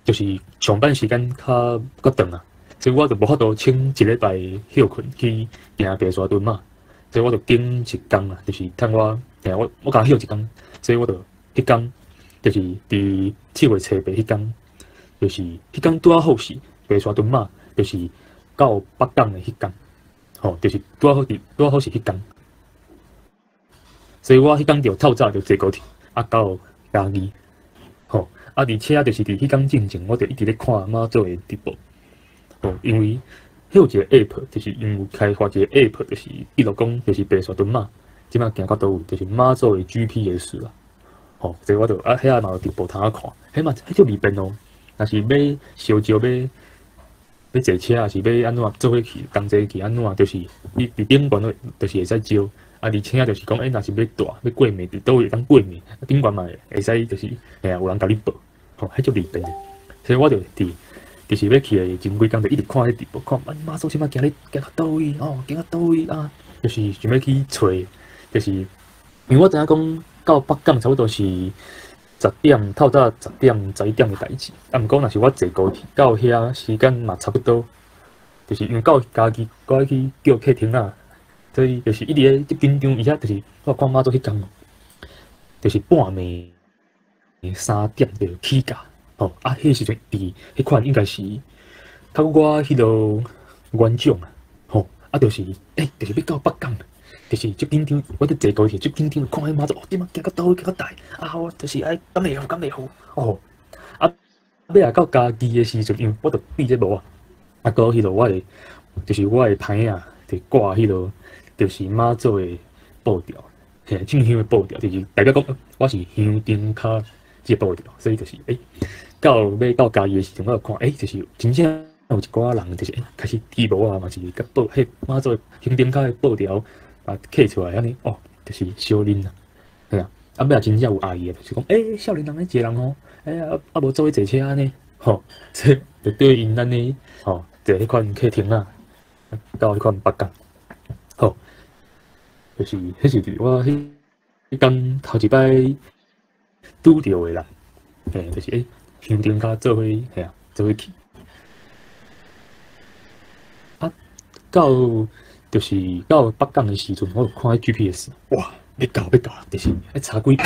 就是上班时间较长啊，所以我就无法度请1礼拜休困去行白沙屯嘛，所以我就顶1天啊，就是趁我甲休1天，所以我就迄天就是伫7月初8迄天，就是迄天拄好是白沙屯嘛，就是到北港的迄天，就是拄好是迄天。所以我迄天就透早就坐高铁，到嘉义，而且就是伫迄天进前，我就一直咧看妈祖的直播，因为有一个 app， 就是因为开发一个 app， 就是记录讲就是白沙屯妈，即摆行到倒位，就是妈祖的 GPS 啦，所以我就遐嘛有直播通看，迄就利便哦，若是要烧招要坐车，还是要安怎做伙去同齐去安怎，就是伊伫顶悬就是会使招。而且就是讲，若是要大要过暝，伫倒位当过暝，顶悬嘛会使就是有人甲你报，迄就利便的。所以我就就是要去的前几天就一直看迄直播，看妈祖即摆行到倒位，行到倒位啊，就是想要去找，就是因为我知影讲到北港差不多是10点，透早10点11点的代志。毋过若是我坐高铁到遐时间嘛差不多，就是因为到家己我去叫客厅啊。所以就是一直咧紧张，而且就是我看妈祖迄天，就是半暝3点就起价，迄时阵伫迄款应该是较我迄落原种就是就是要到北港，就是足紧张，我伫坐高铁足紧张，看迄妈祖即摆行到倒位行到大，我就是敢会好，尾来到家己的时阵，因为我著闭这无啊，到迄落我的牌啊，就挂迄落。就是妈祖的布条，进香的布条，就是代表讲我是香灯卡这布条，所以就是要到家己的时阵，我就看就是真正有一寡人就是开始剃毛啊，嘛是甲迄妈祖香灯卡的布条刻出来安尼，就是小恁啦，尾也真正有阿姨就是讲少年人咧坐人无做伙坐车安尼，所以就对因安尼坐迄款客厅啊，到迄款北港。就是迄是我迄工头一摆拄着的啦，嘿，就是乡镇甲做伙，嘿啊，做伙去。啊，到北港的时阵，我有看迄 GPS， 哇，要到，就是要查几。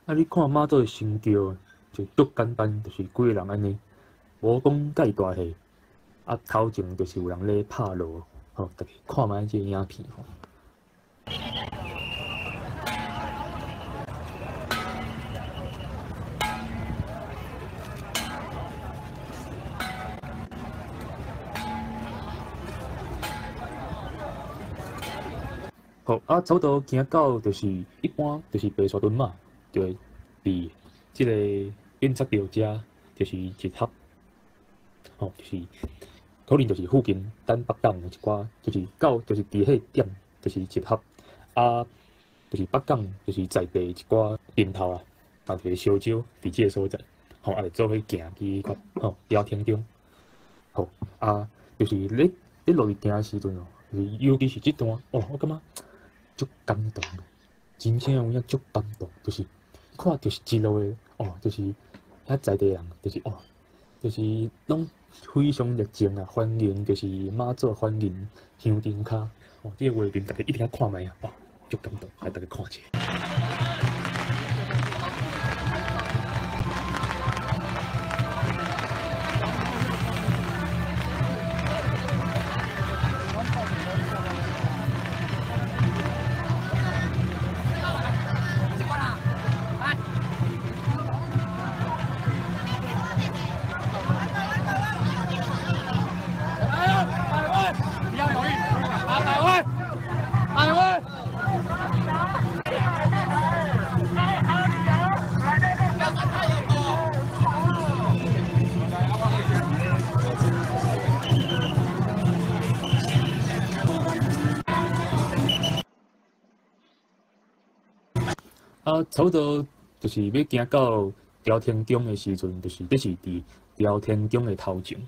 啊！你看妈祖的神轿，就足简单，就是几个人安尼，无讲介大岁。啊，头前就是有人咧拍锣，吼，大家看卖即个影片吼。好啊，差不多行到就是一般就是白沙屯嘛。就会伫即个印刷桥遮，就是集合，吼，就是可能就是附近等北港一寡，就是到就是伫迄点就是集合，啊，就是北港就是在地一寡人头啊，啊，就是烧酒伫即个所在，吼，啊，做伙行去迄吼聊天中，吼，啊，就是咧落去行的时阵哦，就是尤其是即段哦，我感觉足感动，真正有影足感动，就是。看就是一路的哦，就是遐在地人，就是哦，就是拢非常热情啊，欢迎就是妈祖欢迎乡镇卡哦，这个画面大家一定要看卖啊，哦，足感动，来大家看一下。啊，差不多就是要行到朝天宫的时阵，就是这是伫朝天宫的头前，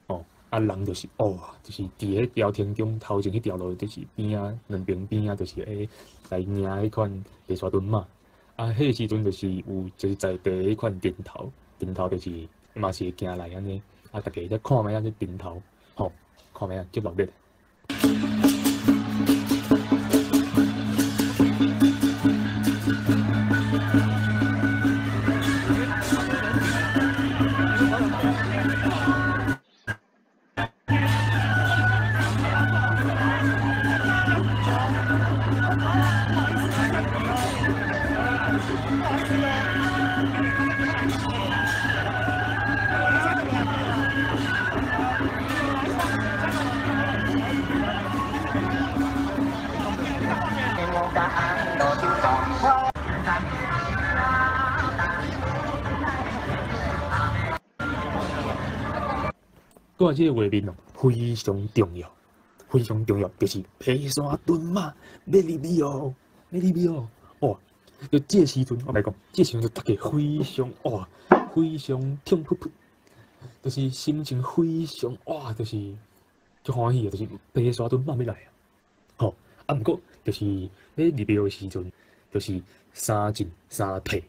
哦，啊人就是哦，就是伫迄朝天宫头前迄条路，就是边啊两边边啊，就是来迎迄款白沙屯嘛。啊，迄时阵就是有就是在地迄款顶头就是嘛是会行来安尼，啊大家在看卖啊这顶头，吼，看卖啊足热烈。我即个画面哦，非常重要，非常重要，就是白沙屯嘛，要入去哦，要入去哦，哇！就这时阵，我来讲，这时阵就大家非常哇，非常痛扑扑，就是心情非常哇，就是足欢喜的，就是白沙屯嘛要来啊，吼！啊，毋过就是要入去的时阵，就是三进三退，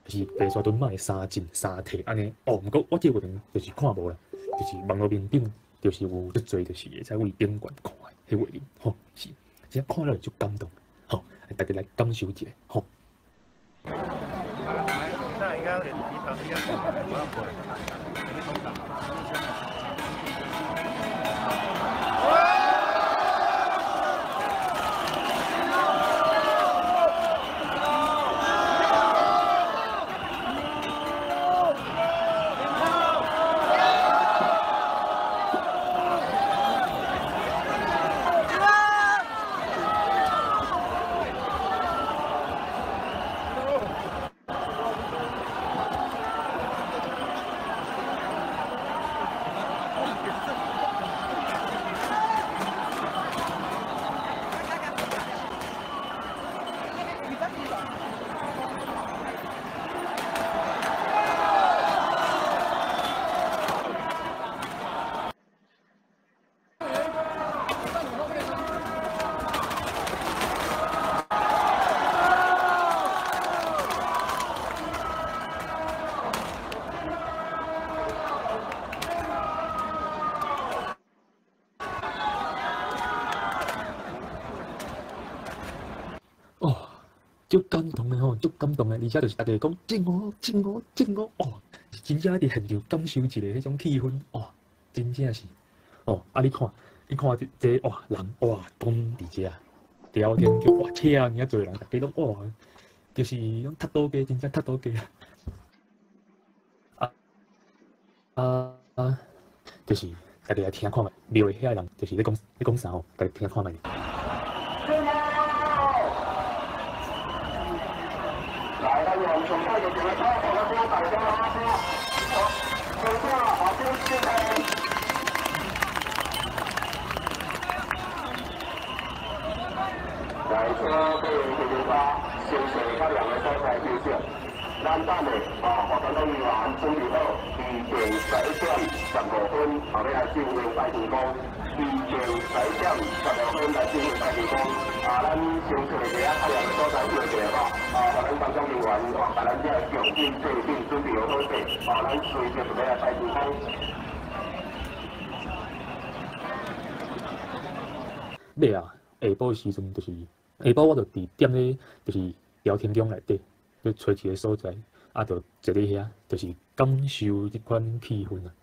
就是白沙屯嘛的三进三退安尼。哦，毋过我这个人就是看无啦。就是网络面顶，就是有足侪，就是会使为顶悬看的迄画面，吼，是，只看了就感动，吼，大家来感受一下，吼。足感动的吼，足感动的，而且就是大家讲敬我，敬我，敬我，哦，真正伫现场感受一下迄种气氛，哦，真正是，哦，啊你看这哇人哇讲伫遮聊天就哇车啊，遐侪人，大家拢哇，就是拢踢倒鸡，真正踢倒鸡啊，就是大家来听看觅，庙的遐人就是咧讲啥吼，大家听看觅。来车对108，先水较凉的所在休息。咱等下活动委员准备好，2点11:15分，后尾来进行拜天公。2点11:15分来进行拜天公。咱先找一个较凉的所在休息吼。互咱工作人员把咱这强劲制定准备好势，咱随时准备来拜天公。尾啊，下晡时阵就是下晡，我就伫踮咧就是聊天中内底，去找一个所在，就坐咧遐，就是感受即款气氛啊。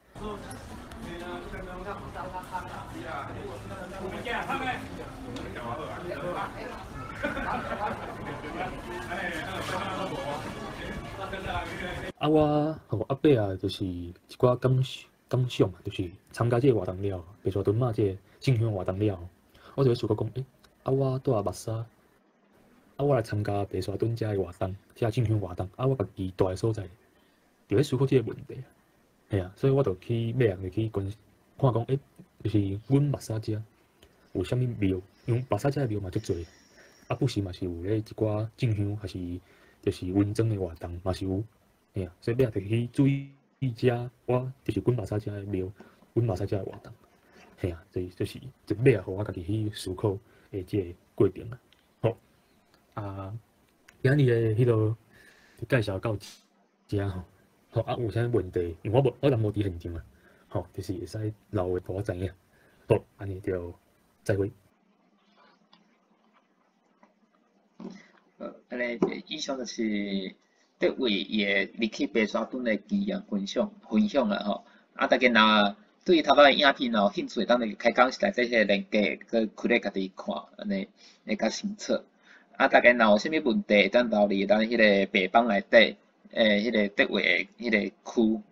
我阿伯啊，就是一寡感想啊，就是参加这个活动了，白沙屯嘛，这个进香活动了。我就会想讲，我住目沙，我来参加白沙屯遮个活动，遮进香活动，我家己住的所在，就咧思考这个问题。系啊，所以我就去尾就去看讲，就是阮目沙遮有啥物庙，因为目沙遮的庙嘛足侪，不时嘛是有咧一寡进香，还是就是温庄的活动嘛是有，系啊，所以尾就去注意遮，我就是阮目沙遮的庙，阮目沙遮的活动。系啊，所以就是一尾互我家己去思考即个过程啊。好，今日的迄落介绍到遮吼。好有啥问题？因为我人无伫现场啊，就是会使留话互我知影。好，安尼就再会。安尼以上就是各位也离开白沙屯的经验分享啦吼。大家若对头仔的影片有兴趣，当然开讲是来这些连接，佮开咧家己看，安尼会较清楚。大家若有啥物问题，等留伫咱迄个白帮内底，迄个德位迄个区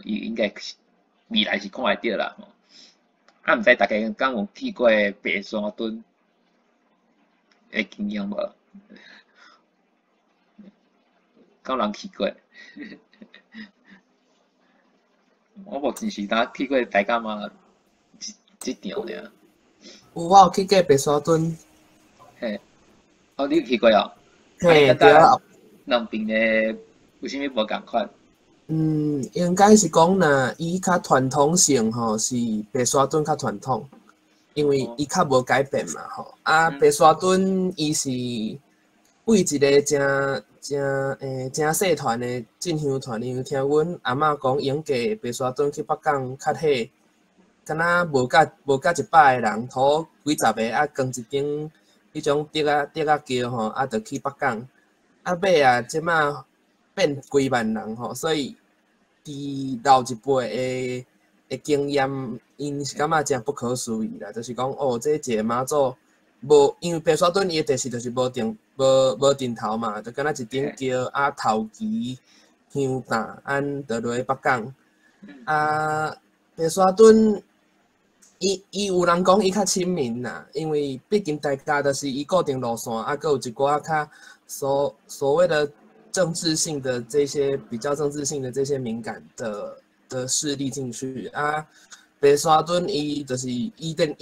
伊应该未来是看会到啦。毋知大家敢有去过白沙屯的经验无？敢有人去过？我目前是呾去过大甲妈即场尔。有，我有去过白沙屯。嘿，你有去过哦？嘿，对啊。两边的有啥物无共款？应该是讲若伊较传统性吼，是白沙屯较传统，因为伊较无改变嘛吼。白沙屯伊是为一个真细团的进香团，因为听阮阿嬷讲，永嫁白沙屯去北港较火，敢若无甲100个人，拖几十个扛一顶迄种竹桥吼，就去北港。尾即马变几万人吼，所以伫老一辈的经验，因是感觉真不可思议啦。就是讲这一个妈祖无，因为白沙屯伊的地势就是无顶头嘛，就敢若一顶桥头旗香担，就落去北港。白沙屯伊有人讲伊较亲民啦，因为毕竟大家就是伊固定路线，佮有一寡较所谓的政治性的这些比较政治性的这些敏感的势力进去白沙屯伊就是伊连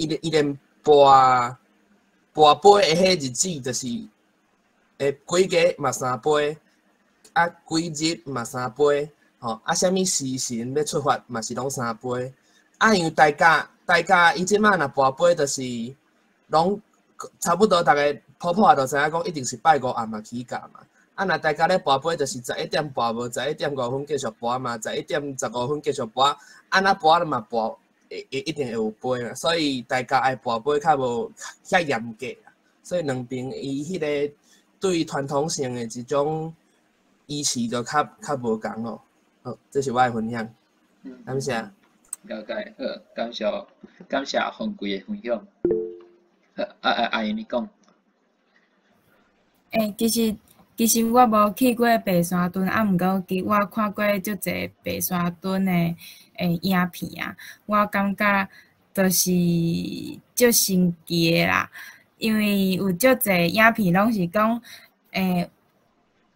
跋杯的迄日子就是几个嘛3杯，几日嘛3杯，啥物时辰要出发嘛是拢3杯，因为大家伊即马若跋杯就是拢差不多，大家普就知影讲一定是拜五暗嘛起价嘛。若大家咧跋杯就是11点跋无，11点5分继续跋嘛，11点15分继续跋，那跋嘛跋一定会有杯嘛。所以大家爱跋杯较无遐严格，所以两边伊迄个对传统性的一种仪式就较无共哦。好，这是我的分享。感谢。了解，好，感谢红贵的分享。好，阿姨你讲。其实我无去过白沙屯，毋过我看过足侪白沙屯的影片啊，我感觉就是足神奇的啦，因为有足侪影片拢是讲，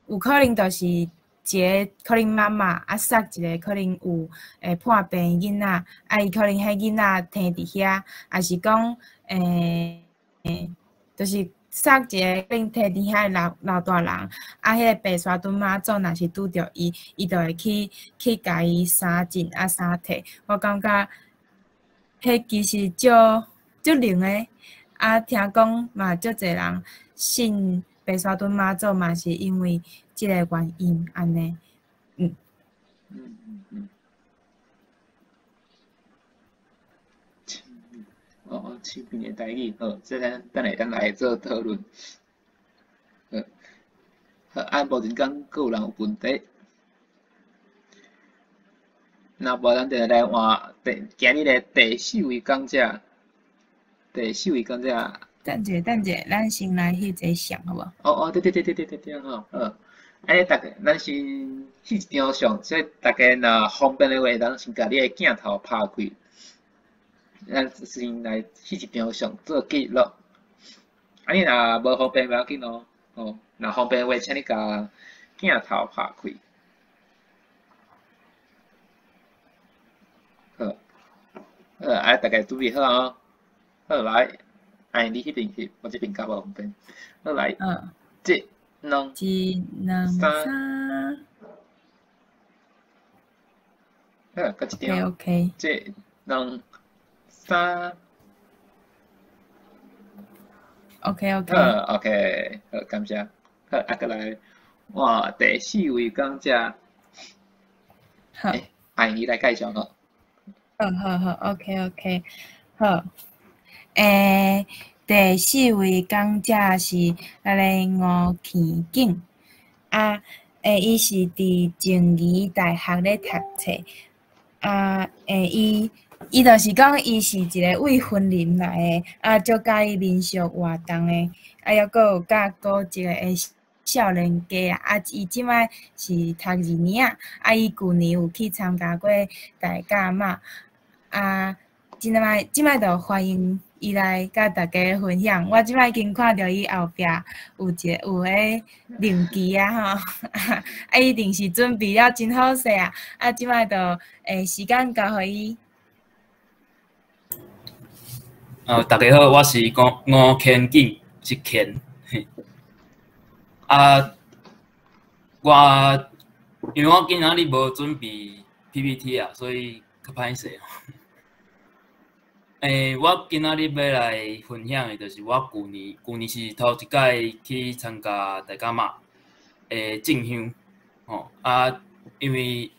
有可能就是一个可能妈妈杀一个可能有破病囡仔，伊可能迄囡仔摕伫遐，也是讲就是杀一个可能摕伫遐老大人，迄个白沙屯妈祖若是拄着伊就会去甲伊杀尽杀摕。我感觉迄其实足灵诶，听讲嘛足侪人信白沙屯妈祖嘛是因为即个原因安尼。清明的台语，好，这等下来做讨论。好，目前讲有人有问题，那无咱就来换今日的第4位讲者。等者，咱先来翕一个相，好无？对，吼，安尼大家咱先翕一张相，所以大家若方便的话，咱先甲你的镜头拍开。咱先来翕一张相做记录。你若无方便不要紧咯，若方便的话，请你甲镜头拍开。好，大家准备好哦。好来，你迄边翕，我这边较无方便。好来，一、两、三。好，搁一张。OK。一、两、三。OK。OK， 好，感谢。好，过来，哇，第4位讲者。好。你来介绍吼。好 ，OK， 好。第4位讲者是咱个吴启景，伊是伫静宜大学咧读册，伊就是讲伊是一个为婚林来的，足介意民俗活动的，抑佫有甲顾一个少年家伊即摆是读2年伊旧年有去参加过大甲妈，即摆就欢迎伊来甲大家分享。我即摆已经看到伊后壁有迄灵旗吼，伊一定是准备了真好势即摆就时间交互伊。大家好，我是吴乾景，是乾。因为我今仔日无准备 PPT 所以较歹势。我今仔日要来分享的，就是我旧年是头一届去参加大甲妈进香，因为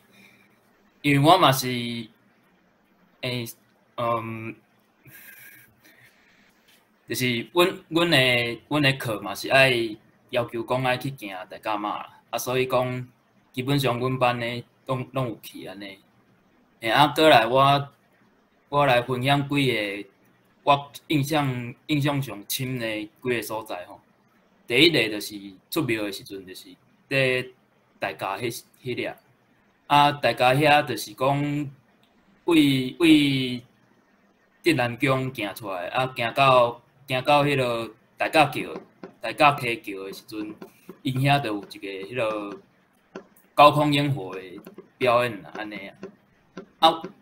我嘛是就是阮的课嘛是爱要求讲爱去行大甲妈啦，所以讲基本上阮班的拢有去安尼。过来我来分享几个我印象上深的几个所在吼。第一个就是出庙的时阵，就是在大家迄粒，大家遐就是讲为德兰宫行出来，行到迄落大甲溪桥的时阵，因遐就有一个迄落高空烟火的表演啦，安尼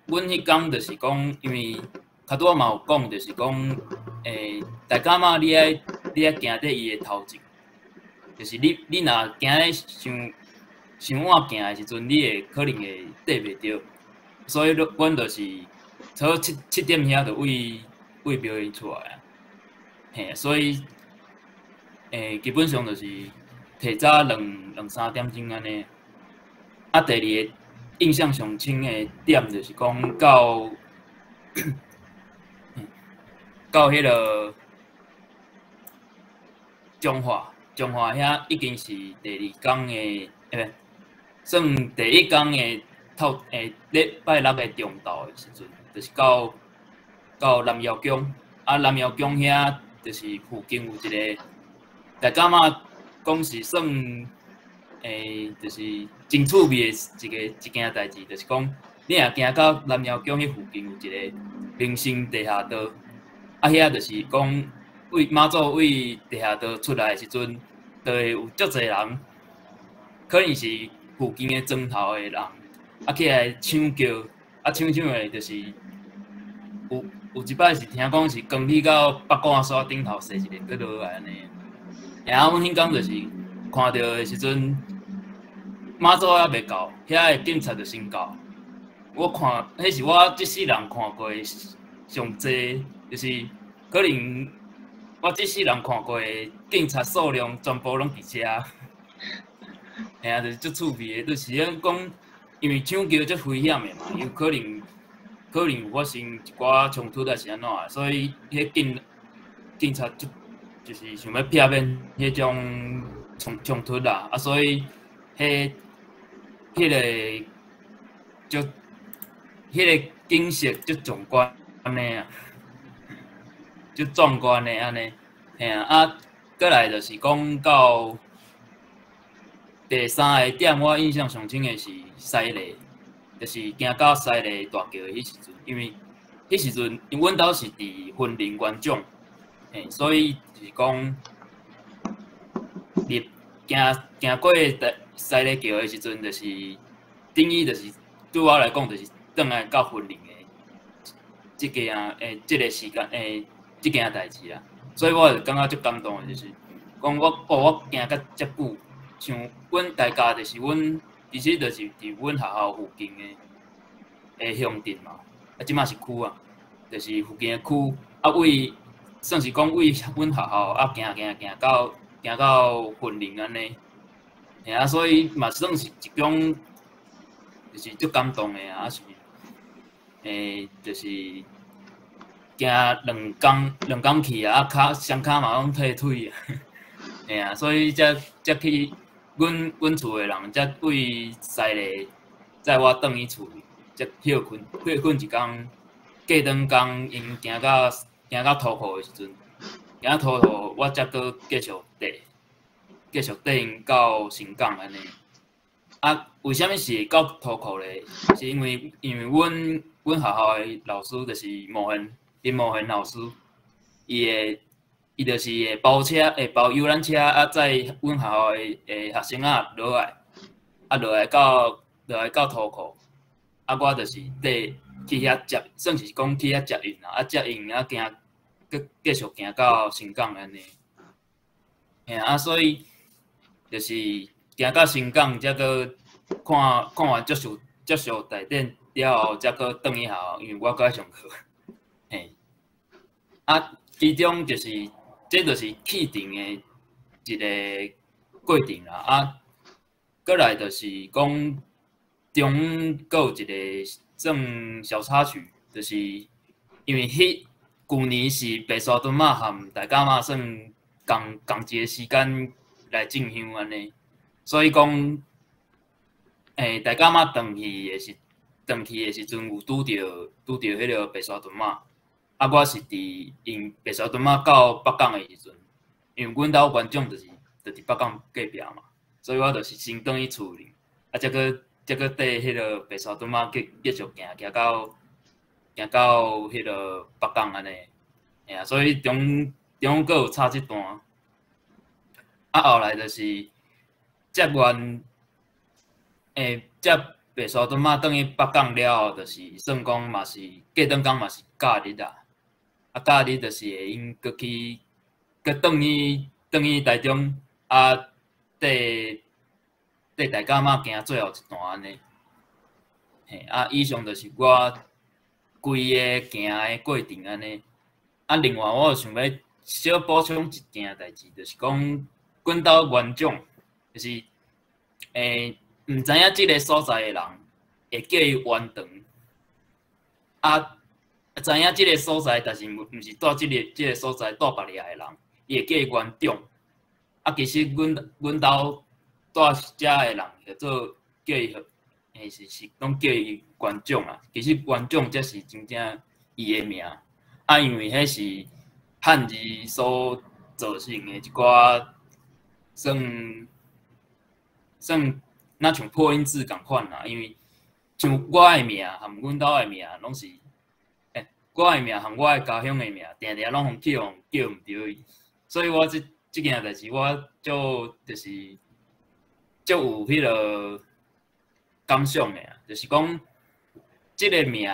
阮迄天就是讲，因为较拄仔嘛有讲，就是讲，大甲妈你爱行伫伊的头前，就是你若行咧伤晚行的时阵，你会可能会缀袂着，所以阮就是差不多7点遐就为表演出来所以基本上就是提早2、3点钟安尼。第二个印象上深的点就是讲到迄个中华中华遐已经是第2天的，算第1天的礼拜6的中昼的时阵，就是到南窑宫。南窑宫遐就是附近有一个，大家嘛讲是算就是真趣味的一件代志，就是讲你若行到南窑宫迄附近有一个明星地下道，遐就是讲妈祖为地下道出来的时阵，就会有足侪人，可能是附近的庄头的人，起来抢叫，抢的就是有一摆是听讲是光去到北竿山顶头踅一个，搁落来安尼。然后阮迄天就是看到的时阵，妈祖还袂到，遐的警察就先到。我看，迄是我这世人看过的上济，就是可能我这世人看过的警察数量全部拢伫遮。嘿啊，就是足趣味的，就是讲，因为抢叫足危险的嘛，有可能有发生一寡冲突还是安怎的，所以迄警察就是想要避免迄种冲突啦，所以迄个景色足壮观的啊，足壮观的安尼，嘿啊，过来就是讲到第3个点，我印象上深的是西螺。就是行到西螺大桥的迄时阵，因为迄时阵，阮兜是伫云林县长，所以就是讲，行过西螺桥的时阵，就是等于就是对我来讲，就是转来到云林的即个时间即件代志啦。所以我就感觉足感动的，就是讲我行到遮久，像阮大家就是阮。其实就是伫阮学校附近的乡镇嘛，即马是区啊，就是附近的区算是讲为阮学校行到云林安尼，所以嘛算是一种就是足感动的啊，是就是行2工去啊，双骹嘛拢退腿啊，所以才去。阮厝的人才为西螺载我转去厝，才休困一工，过两工因行到土库的时阵，行到土库我才搁继续缀因到新港安尼。为虾米是到土库咧？是因为阮学校的老师就是林茂贤老师，伊就是会包游览车载阮学校的学生落来到土库，我就是去遐接，算是讲去遐接应啦，接应继续行到新港安尼。所以就是行到新港，才搁看完结束台电了后，才搁转去校，因为我搁爱上课。其中就是。这就是起程的一个过程啦，过来就是讲中阁有一个算小插曲，就是因为去年是白沙屯嘛和大甲嘛算同一个时间来进香安尼，所以讲大甲嘛转去的时阵有拄着迄个白沙屯嘛。我是伫因白沙屯嘛到北港的时阵，因为阮兜园长就是伫北港隔壁嘛，所以我就是先转去厝里，才搁缀迄个白沙屯嘛继续行到迄个北港安尼，所以中阁有插一段，后来就是接完接白沙屯嘛转去北港了后，就是算讲嘛是过两工嘛是假日啦。假日就是会因搁转去台中，缀大家嘛行最后一段安尼。以上就是我规个行的过程安尼。另外我想要小补充一件代志，就是讲阮兜园长，就是毋知影即个所在的人会叫伊园长，知影即个所在，但是毋是住即个所在住别个的人，伊会叫伊园长。啊，其实阮兜住遮诶人叫做叫伊，是拢叫伊馆长啊。其实馆长才是真正伊诶名。啊，因为迄是汉字所造成诶一寡算若像破音字共款啦。因为像我诶名含阮兜诶名拢是，我诶名含我诶家乡诶名，定定拢互去互叫毋着伊。所以我即件代志，我就是足有迄落感想诶啊，就是讲即个名，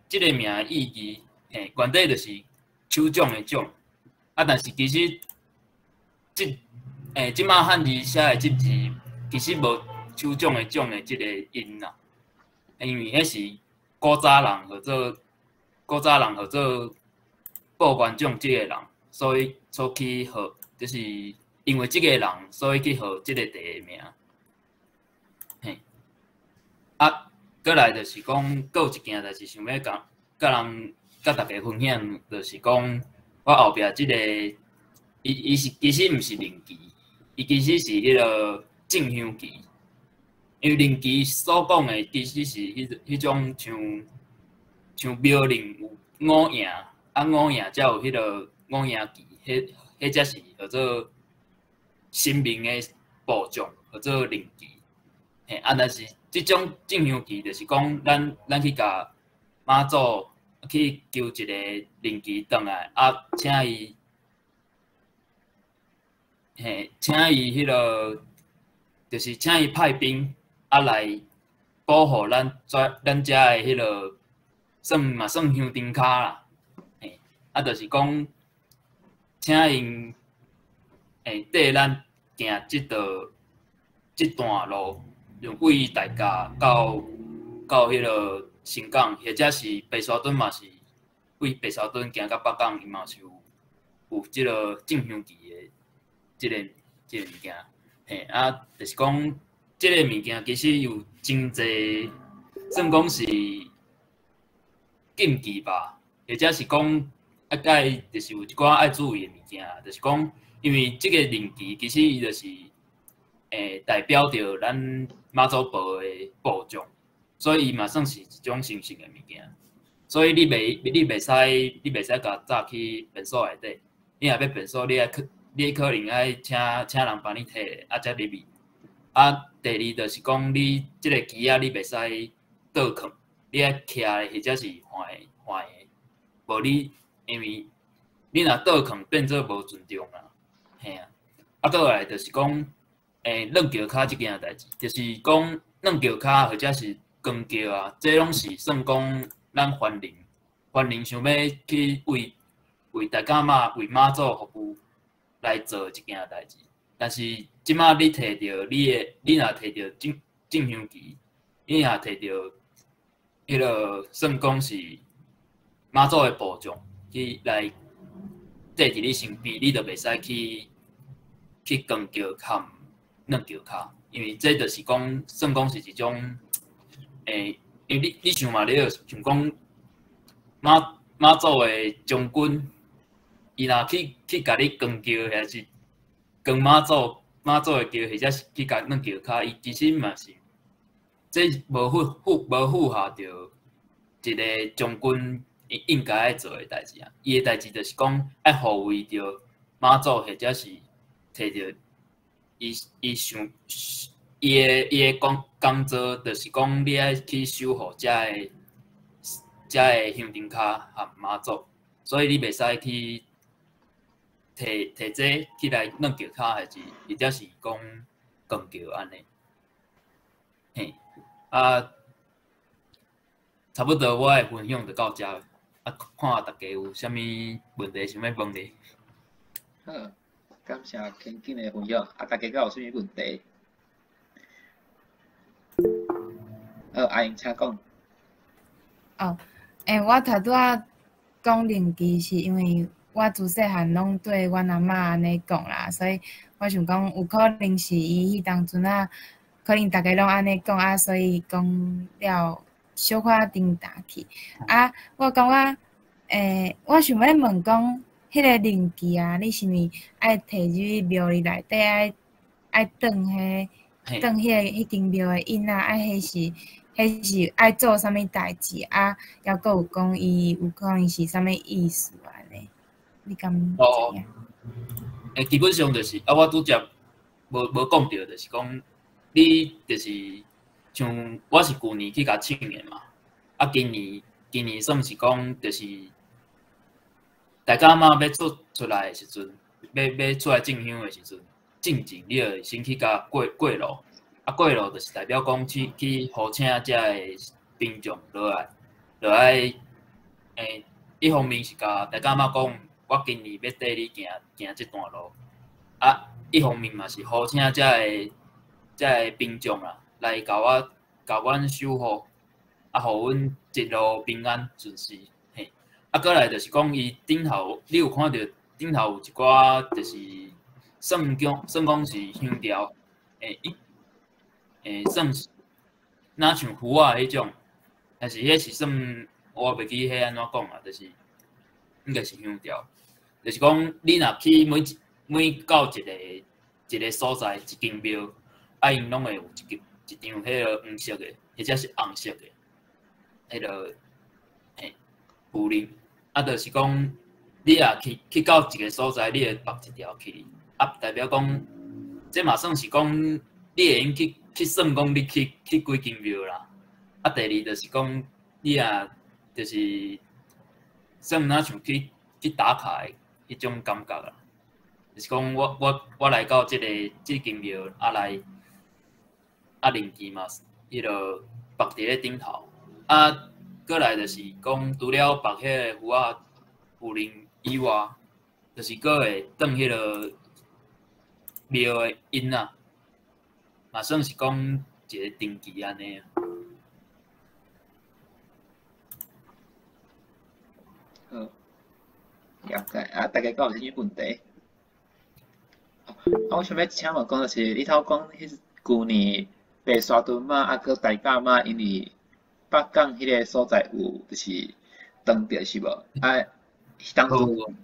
即个名意义，原底就是手掌诶掌，啊，但是其实即马汉字写诶即字，其实无手掌诶掌诶即个音啦，因为迄是古早人号做报馆长即个人。所去号，就是因为即个人，所以去号即个地的名。嘿，啊，过来就是讲，搁有一件代志想要甲大家分享，就是讲我后壁即个，伊其实毋是灵旗，伊其实是迄个正香旗。因为灵旗所讲的其实是迄种像庙里有五营，啊五营才有迄个。五营旗，迄才是叫做神明的部将，叫做灵旗。啊，但是即种正香旗，就是讲咱去甲妈祖去求一个灵旗转来，啊，请伊迄落，就是请伊派兵啊来保护咱遮的迄落，算乡丁卡啦。啊，就是讲。请因缀咱行即段路，从为大家到迄落新港，或者是白沙屯嘛是为白沙屯行到北港，伊嘛是有即个正香旗的即个物件。啊，就是讲即个物件其实有真侪，算讲是禁忌吧，或者是讲。该就是有一寡爱注意的物件，就是讲，因为即个灵旗其实伊就是代表着咱妈祖部的部将，所以伊嘛算是一种神圣的物件。所以你袂使甲早去便所内底，你若要便所，你可能爱请人帮你摕，啊才入去。啊，第二就是讲，你即个旗啊，你袂使倒放，你爱徛或者是换的，无你。因为你若倒放变做无尊重啦，嘿啊！啊，倒来就是讲，软桥骹即件代志，就是讲软桥骹或者是光桥啊，这拢是算讲咱番人想要去为大家为妈祖服务来做一件代志。但是即马你摕着你若摕着正香旗，你若摕着迄落算讲是妈祖的部将。去来缀伫你身边，你就袂使去光桥含软桥骹，因为这就是讲算讲是一种因为你想嘛，你想讲妈祖的将军，伊若去甲你光桥，还是光妈祖的桥，或者是去甲软桥骹，伊其实嘛是这无符合着一个将军。应该爱做的代志啊，伊的代志就是讲爱护卫着妈祖，或者是摕着伊的工作，就是讲你爱去守护遮的乡丁卡和妈祖，所以你袂使去摕这去来软桥骹，还是或者是讲光桥安尼，嘿啊，差不多我的分享就到遮。啊，看大家有啥物问题想要问的？好，感谢轻轻的分享。啊，大家敢有啥物问题？阿英请讲。哦，我头拄仔讲灵旗是因为我自细汉拢对阮阿嬷安尼讲啦，所以我想讲有可能是伊迄当阵啊，可能大家拢安尼讲啊，所以讲了。小可顶打去啊！我感觉，我想要问讲，迄个灵旗啊，你是毋爱摕入去庙里内底爱转迄迄间庙的因仔，迄是爱做啥物代志啊？抑阁有讲伊有可能是啥物意思安尼？你敢知影？基本上就是我拄则无讲着，就是讲你就是像我是旧年去甲请的嘛，今年算是讲就是大家嘛要出来的时阵，要出来进香的时阵，进前你要先去甲过路。过路就是代表讲去呼请遮个兵将落来，一方面是甲大家嘛讲，我今年要缀你行这段路，一方面嘛是呼请遮个兵将啦，来甲阮守护，互阮一路平安顺遂。嘿，过来就是讲伊顶头，你有看到顶头有一寡就是算讲是香条，算是若像符啊迄种，但是迄是算我袂记迄安怎讲啊，就是应该是香条，就是讲你若去每到一个所在一间庙，因拢会有一张迄个黄色的，或者是红色的，迄个符令，就是讲你若去到一个所在，你会绑一条去，代表讲，这嘛算是讲你会用去算讲你去几间庙啦。第二就是讲你就是算若像去打卡的迄种感觉啦。就是讲我来到这间庙来灵旗嘛，迄落绑伫咧顶头。过来就是讲除了绑迄个符啊符令以外，就是佫会转迄落庙的因啊。嘛算是讲一个定期安尼啊。好，了解大家敢有啥物问题？我想要请问讲就是，你头讲迄旧年白沙屯嘛，佮大甲嘛，因为北港迄个所在有就是断掉是无？当初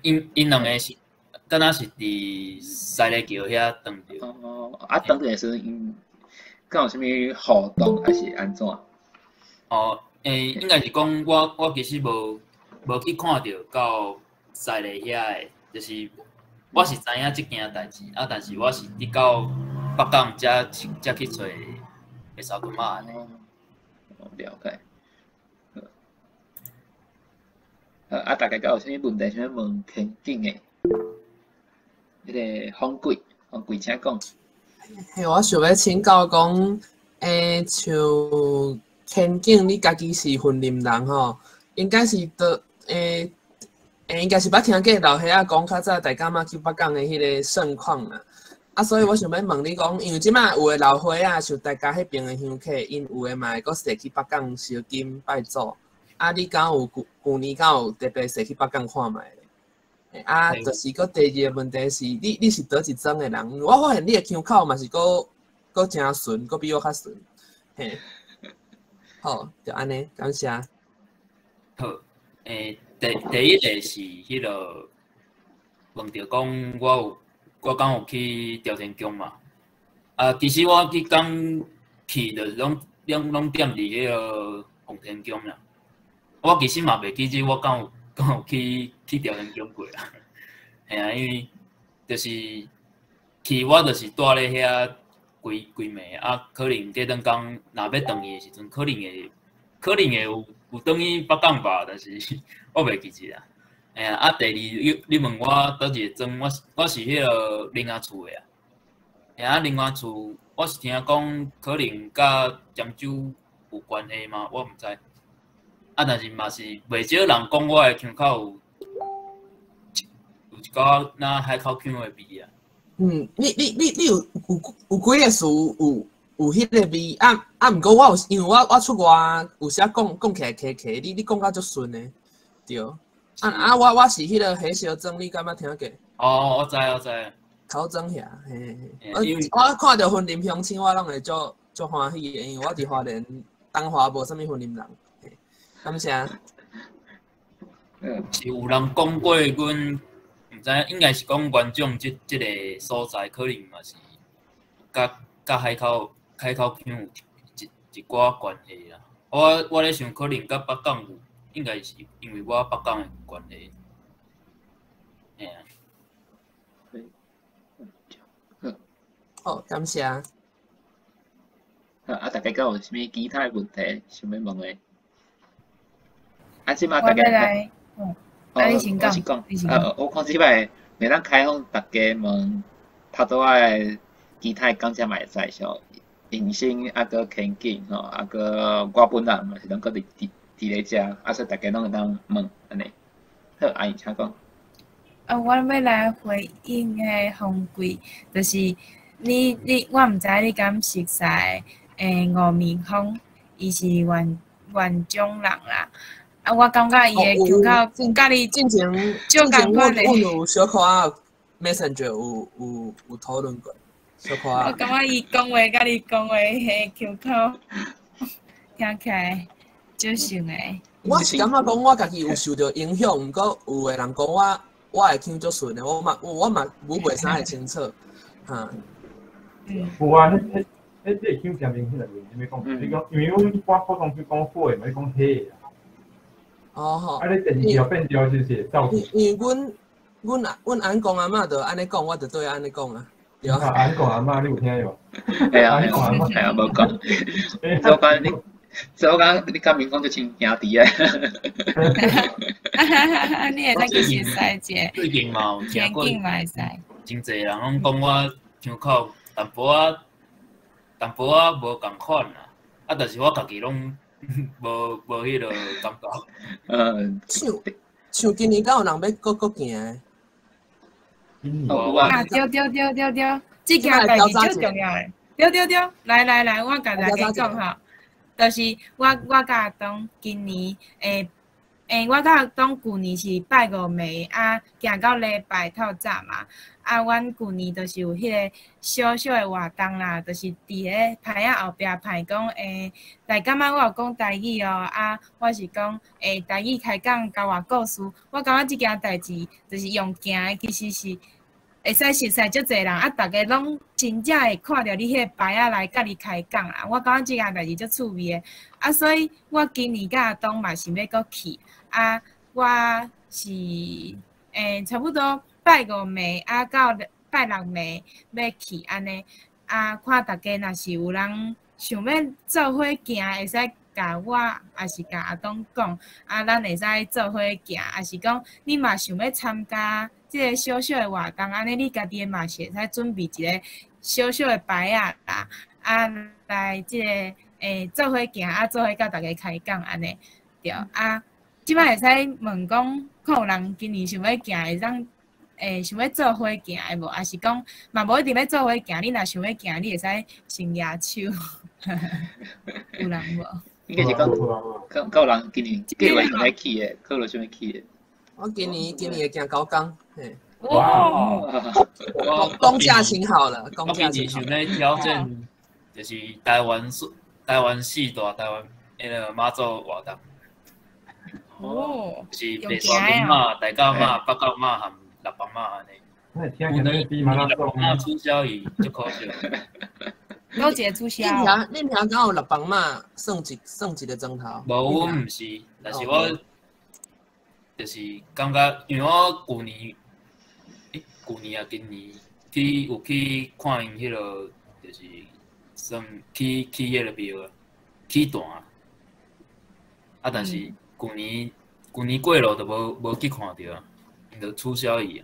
因两个是。敢若是伫西螺桥遐断着。断着时因敢有啥物活动还是安怎？应该是讲我其实无去看着到西螺遐的，就是我是知影即件代志，但是我是伫到北港才去找白沙屯嘛安尼。了解。大家敢有啥物问题想要问田景的？迄个方贵，请讲。我想要请教讲，像田景，你家己是云林人吼，应该是应该是捌听过老岁仔讲较早大家嘛去北港的迄个盛况啦。所以我想要问你讲，因为即马有诶老岁仔，像大家迄边诶乡客，因有诶嘛会阁踅去北港烧金拜祖。你敢有旧年敢有特别踅去北港看卖？就是个第二个问题是，你是倒一庄的人？我发现你的腔口嘛是阁真顺，阁比我较顺。嘿，好，就安尼，感谢。好，第一个是迄落问着讲，我敢有去朝天宫嘛？其实我去就是拢踮伫迄个奉天宫啦。我其实嘛袂记住我敢有去朝天宫过啦，因为就是去我就是住咧遐规暝，可能过两工若要转去的时阵，可能会有转去北港吧，但是我袂记住啦。第二你问我倒一个庄，我是迄个林阿厝的林阿厝我是听讲可能甲漳州有关系吗？我毋知。但是嘛是袂少人讲我的腔口有一个那海口腔的味啊。你有几个词有迄个味毋过我有，因为我出外有时讲起来客，你讲甲足顺的，对。我是迄个火烧庄，你敢捌听过？我知。口庄遐，我看到云林乡亲，我拢会足欢喜的，因为我伫花莲东华无啥物云林人。感谢。是有人讲过，阮毋知影，应该是讲元种即个所在，可能嘛是甲海口腔有一寡关系啦。我咧想，可能甲北港有，应该是因为我北港的关系。嘿啊。好，感谢。啊，大家有啥物其他问题想要问的？啊，即马大家来，我先讲。我看即摆袂当开放大家问头拄仔其他讲者嘛会使像迎新啊个前景吼，啊个我本人嘛是拢搁伫咧遮，啊所以大家拢会当问安尼。好，阿姨请讲。我要来回应迄风贵，就是我毋知你敢熟悉吴明峰，伊是原种人啦。啊，我感觉伊的腔口甲你进前阮有小可仔 Messenger 有讨论过，小可仔。我感觉伊讲话甲你讲话迄腔口听起来就像诶。我是感觉讲我家己有受到影响，毋过有诶人讲我会腔足顺诶，我嘛语袂啥会清楚，哈。有啊，迄腔上面迄个你要讲，你讲因为我普通去讲火诶，嘛你讲黑诶。哦吼。啊，你电视后变调就是照。因为阮阿公阿嬷就安尼讲，我就对安尼讲啊。对啊。阿公阿嬷你有听无？哎呀，哎呀，无讲。所以我讲你甲民讲就亲兄弟啊。你会当去熟悉者。最近嘛有听过，嘛会使。真侪人拢讲我腔口淡薄仔无共款啦，啊，但是我家己拢无迄落感觉。像今年敢有人要搁行啊，对，即件代志最重要诶。对，来，我甲大家讲吼，就是我甲阿东今年我甲阿东旧年是拜五暝啊，行到礼拜透早嘛。啊，阮旧年就是有迄个小小诶活动啦，就是伫个牌仔后壁排讲大感觉我有讲台语哦，啊，我是讲台语开讲交我故事。我感觉即件代志就是用行诶，其实是会使熟悉足侪人，啊，逐个拢真正会看到你迄个牌仔来甲你开讲啦。我感觉即件代志足趣味诶，啊，所以我今年甲阿东嘛是要搁去，啊，我是差不多。拜五暝啊，到拜六暝要去安尼啊，看大家若是有人想要做伙行，会使甲我，也是甲阿东讲啊，咱会使做伙行，也是讲你嘛想要参加即个小小的活动，安尼你家己嘛是会使准备一个小小的牌仔啦，啊来即个做伙行啊，做伙甲大家开讲安尼对啊，即摆会使问讲，看有人今年想要行会当。想要做伙行诶无？还是讲嘛无一定要做伙行？你若想要行，你会使先举手。有人无？应该是讲，有人今年计划想要去诶，考虑想要去诶。我今年会行9天，嘿。哇！公假请好了，公假请好。我今年想要挑战，就是台湾四大台湾迄个马祖活动。哦。是白沙马、大甲马、北角马含。6帮马安尼，有能比马拉松啊，促销伊就可惜。有一个促销。恁遐敢有6帮马算一个钟头？无，阮毋是，但是我就是感觉，因为我旧年啊，今年有去看因迄落，就是算去迄个庙啊，去段啊，但是旧年过路就无去看着啊。就促销伊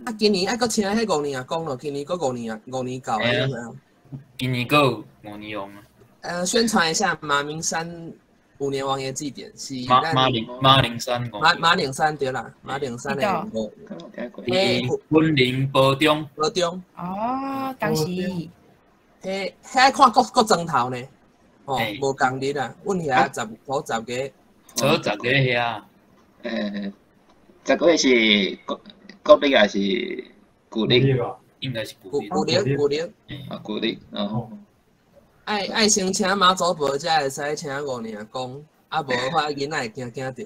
啊！今年还搁请迄5年啊，讲咯，今年搁5年到啊，今年搁5年用啊。宣传一下马鸣山5年王爷祭典是马铃山马铃山对啦，马铃山的昆林坡中哦，当时迄看各钟头呢，哦，无共日啊，阮遐10个遐。10个是国历还是旧历？应该是旧历。啊，旧历哦。爱先请马祖婆才会使请5年公，啊无话囡仔会惊着。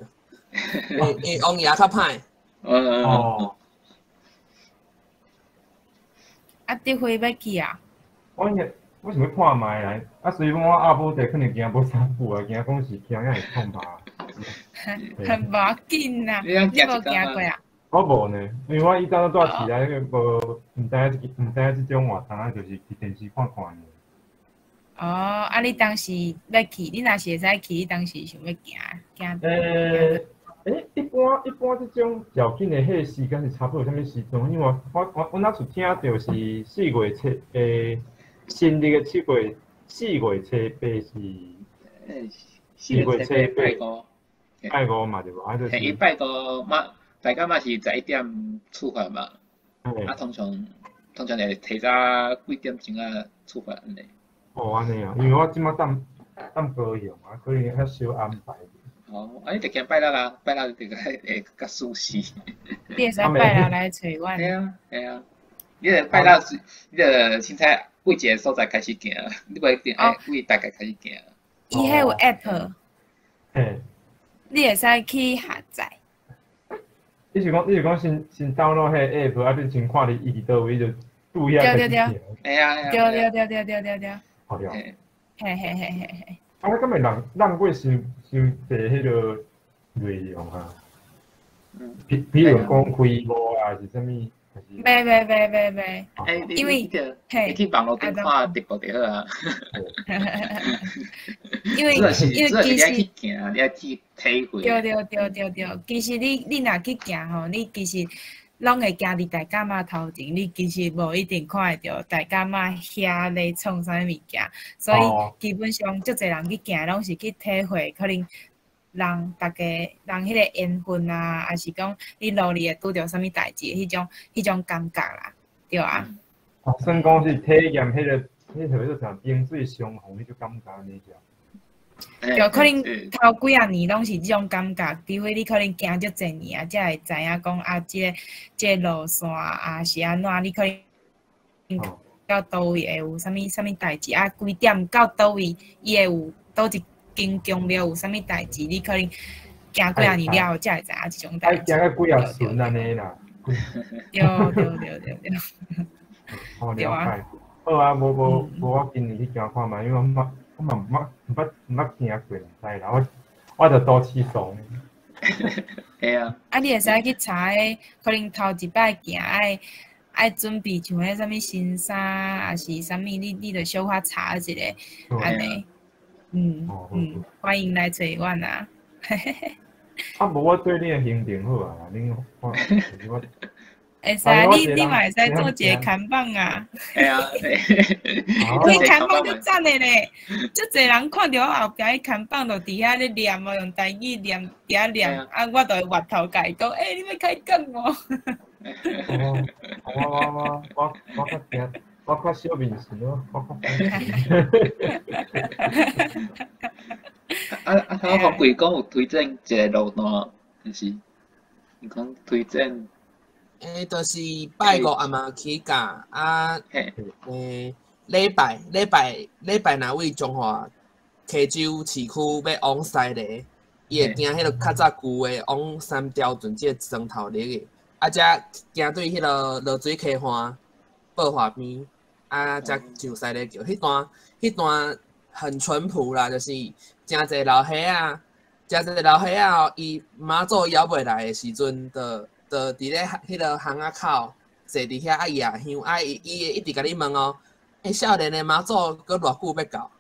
伊王爷较歹。哦。啊，德辉要去啊？我想要看卖来，啊，所以讲我下晡者可能惊无三步啊，惊讲是惊遐会痛吧。很无要紧啦，你无惊过啊？我无呢，因为我以前都住起来，毋知即种活动啊，就是去电视看看呢。哦，啊，你当时要去，你若是会使去，你当时想要行？一般即种条件的迄个时间是差不多啥物时阵？因为我那时听到是4月初新历的4月初8是4月初8拜五嘛对无？啊，就是。伊拜五嘛，大家嘛是11点出发嘛，啊，通常会提早几点钟啊出发安尼。哦，安尼啊，因为我即马等高雄啊，可能较少安排。哦，啊，你就惊拜六啦，拜六就会较舒适。你会使拜六来找阮。系啊，你个拜六是，你个凊彩为一个所在开始行，你不一定为大概开始行。伊迄有 app。嘿。你会使去下载。你是讲先 download 迄个 app， 啊，你先看伊伫倒位就拄遐开始行。系啊。对。好了。嘿。啊，我感觉人过伤侪迄个内容啊。比如讲开幕啊，是啥物？袂。因为你去网络顶看直播就好啊。因为其实你要去行，你要去体会。对。其实你若去行吼，你其实拢会行伫大甲妈头前，你其实无一定看会到大甲妈遐咧创啥物件，所以基本上足侪人去行，拢是去体会可能人大家人迄个缘分啊，还是讲你路里会拄着啥物代志，迄种感觉啦，对啊。算讲是体验迄个啥冰水相逢迄种感觉安尼叫。就可能头几啊年拢是即种感觉，除非你可能行足侪年啊，才会知影讲啊，即个路线啊是安怎，你可能到倒位会有啥物代志啊？几点到倒位伊会有倒一间宫庙有啥物代志？你可能行几啊年了后才会知影即种代志。行个几啊顺安尼啦。对。哦，了解。好啊，无我今年去行看嘛，因为我嘛毋捌行过，唔知啦。我着多气爽。系啊。啊，你会使去查诶，可能头一摆行爱准备像迄啥物新衫，还是啥物，你着小可查一个安尼。欢迎来找阮啊。啊，无我对你诶行程好啊，恁我。会使啊，你嘛会使做一个看板啊。系啊。你看板就赞的咧，足侪人看到我后壁迄看板，就伫遐咧念哦，用台语念，伫遐念，啊，我就会挖头甲伊讲，你要开讲哦。我较小面神咯，我方贵讲有推荐一个路段，就是你讲推荐。就是拜五暗暝起假啊，礼拜若为中华溪州市区要往西咧，伊会行迄个较早旧的往三条圳即个砖头咧个，啊，则行对迄个落水溪畔报华边，啊，则上西咧桥，迄段很淳朴啦，就是真侪老岁仔，伊妈祖摇袂来的时阵的。就伫咧迄个巷仔口，坐伫遐啊野香，啊伊会一直甲你问哦，少年的妈祖搁偌久要到？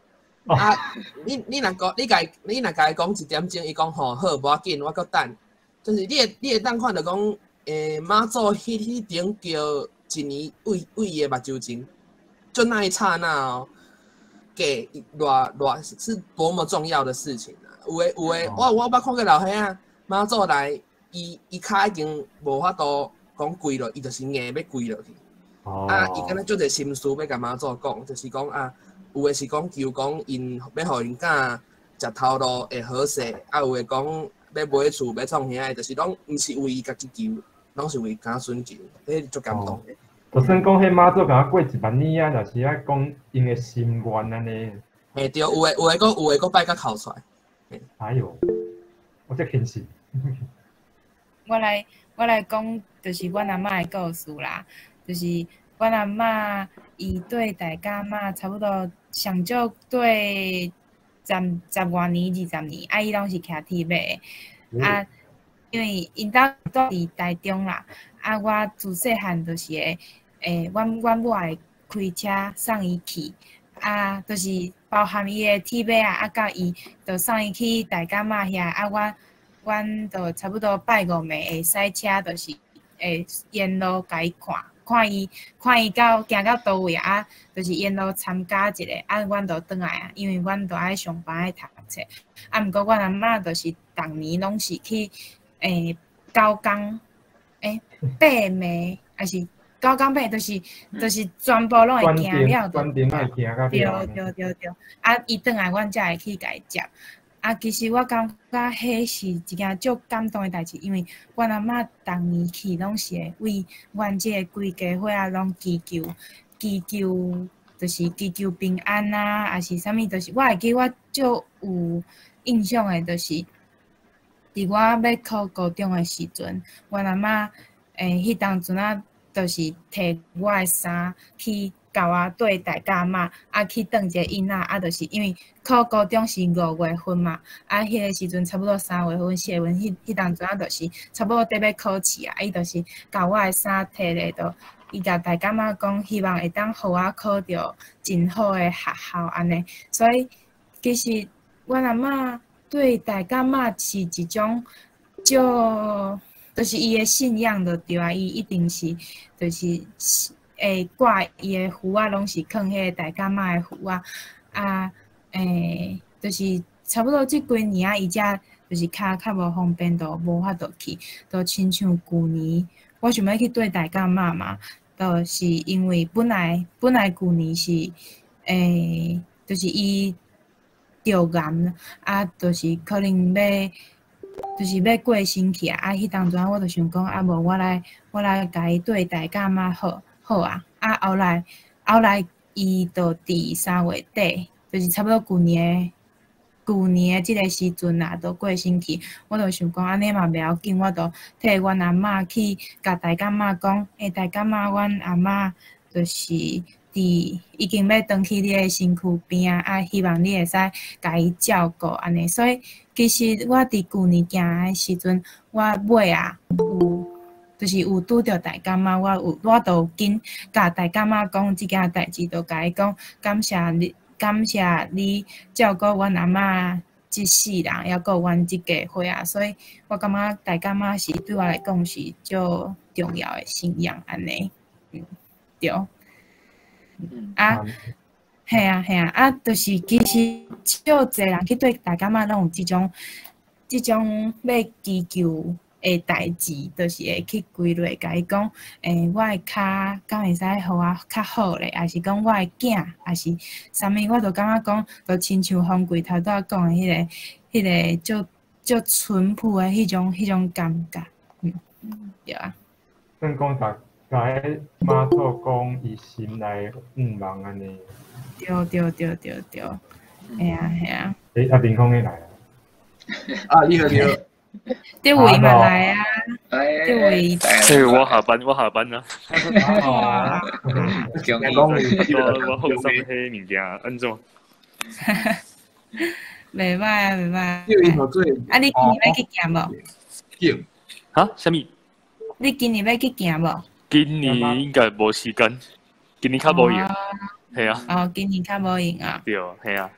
啊，你若甲伊讲1点钟，伊讲吼好，无要紧，我搁等。就是你会当看到讲，妈祖迄顶叫一年为伊的目睭前，就那一刹那哦，给偌是多么重要的事情啊！有诶，我捌看过老岁仔妈祖来。伊骹已经无法度讲跪落，伊就是硬要跪落去。啊，伊敢若足侪心事要甲妈祖讲，就是讲啊，有诶是讲求讲因要互因囝食头路会好势，啊有诶讲要买厝要创遐，就是拢毋是为伊家己求，拢是为家孙求，迄足感动诶。就算讲迄妈祖甲我过1万年啊，就是爱讲因诶心愿安尼。对，有诶，佫拜甲哭出来。哎哟，我这轻视。我来讲，就是阮阿嬷的故事啦。就是阮阿嬷，伊对大家嘛，差不多上少对10外年、20年，伊拢是徛铁马的。啊，因为因兜住伫台中啦，我自细汉就是阮母会开车送伊去，就是包含伊的铁马甲伊就送伊去大甲妈遐，阮就差不多拜5暝会驶车，就是沿路甲伊看伊行到倒位就是沿路参加一下，阮就转来因为阮就爱上班爱读册，毋过阮阿嬷就是逐年拢是去9工8暝，还是9工8，就是全部拢会行了，对，伊转来阮才会去甲伊接。其实我感觉迄是一件足感动的代志，因为阮阿嬷逐年去拢是会为阮即个规家伙拢祈求，就是祈求平安还是啥物，就是我会记我足有印象的，就是伫我要考高中的时阵，阮阿嬷迄当阵就是摕我的衫去教我对大家妈去当一个囡仔就是因为考高中是5月份嘛，迄个时阵差不多3月份、4月份，迄当阵就是差不多得要考试伊就是教我的衫摕咧，就伊甲大家妈讲，希望会当互我考着真好的学校安尼。所以其实阮阿嬷对大家妈是一种就是伊的信仰就对伊一定是就是挂伊的符拢是放迄个大甲妈的符就是差不多即几年伊才就是较无方便，就无法度去，就亲像旧年，我想要去对大甲妈嘛，就是因为本来旧年是就是伊着癌就是可能就是要过身去迄当阵我就想讲无我来甲伊对大甲妈好后来伊就伫3月底，就是差不多旧年的即个时阵就过身去。我就想讲安尼嘛袂要紧，我就替阮阿嬷去甲大甲妈讲，大甲妈，阮阿嬷就是已经要转去你的身躯边希望你会使甲伊照顾安尼。所以其实我伫旧年行的时阵，我尾就是有拄着大甲妈，我就紧甲大甲妈讲即件代志，就甲伊讲感谢你照顾阮阿嬷即世人，还有阮即家伙所以我感觉大甲妈是对我来讲是足重要的信仰安尼，对，系啊，就是其实足侪人去对大甲妈拢有即种要祈求的代志，就是会去归类，甲伊讲，我的骹敢会使互我较好咧，还是讲我的囝，还是啥物，我就感觉讲，就亲像方贵头拄仔讲的迄个足淳朴的迄种感觉，对啊。算讲甲迄妈祖讲伊心内愿望安尼。对，系啊。林峰你来你好。这位嘛来这位。我下班啦。我后上迄物件安怎？袂歹。你今年要去行无？哈？啥物？你今年要去行无？今年应该无时间，今年较无闲。系啊。今年较无闲啊。对，系啊。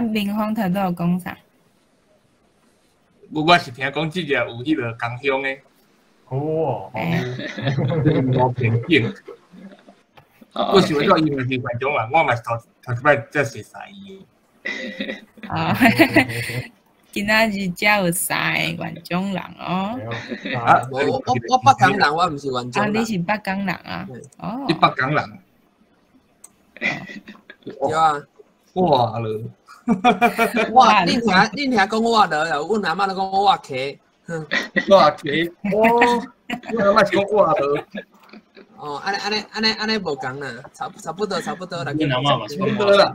明峰头拄有讲啥？我是听讲即个有迄个工乡的。无偏见。我想到伊嘛是观众啊，我嘛是头一摆才识识伊。今仔日才有3个观众人我北港人，我毋是观众人。你是北港人你北港人。对啊。哇了。哇！恁听讲我了，阮阿嬷都讲我客，我客，阮阿嬷是讲我了。安尼无共啦，差不多啦。阮阿嬷嘛是差不多啦。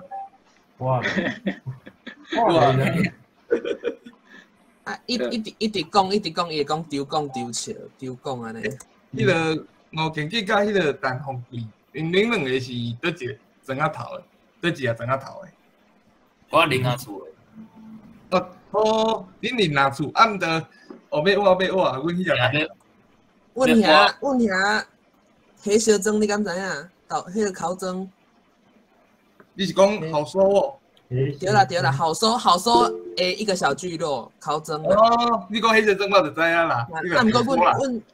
哇！啊，一直讲，伊会讲丢笑丢讲安尼。迄个吴建基甲迄个陈鸿基，因恁两个是倒一个庄仔头的，倒一个庄仔头的。我林阿厝的。哦，恁林阿厝，啊毋着后尾我，阮迄个。阮遐黑小庄，你敢知影？到迄个考庄。你是讲好收哦？对啦，好收诶，一个小聚落考庄。哦，你讲迄个庄我就知影啦。啊，毋过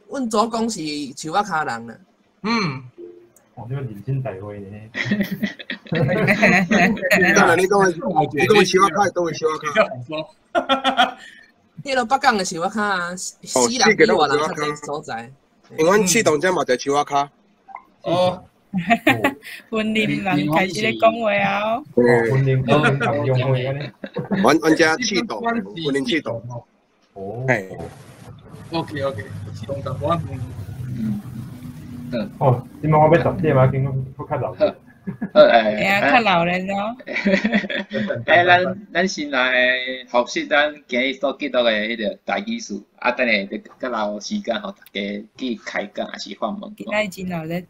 阮祖公是树仔骹人啦。哦，你们认真大会呢。当然，你讲树仔骹，都会树仔骹。迄落北港的树仔骹，死人比活人较济所在。因阮启动者嘛在树仔骹。哦。婚林人开始咧讲话啊！婚林用话安尼。阮遮启动，婚林启动。哦。OK， 启动10分。哦，今麦我要10点嘛，经过较老。较老人咯。咱先来复习咱今日所记录的迄个大语数，啊，等下较留时间互大家去开讲，还是放问。今仔真老咧。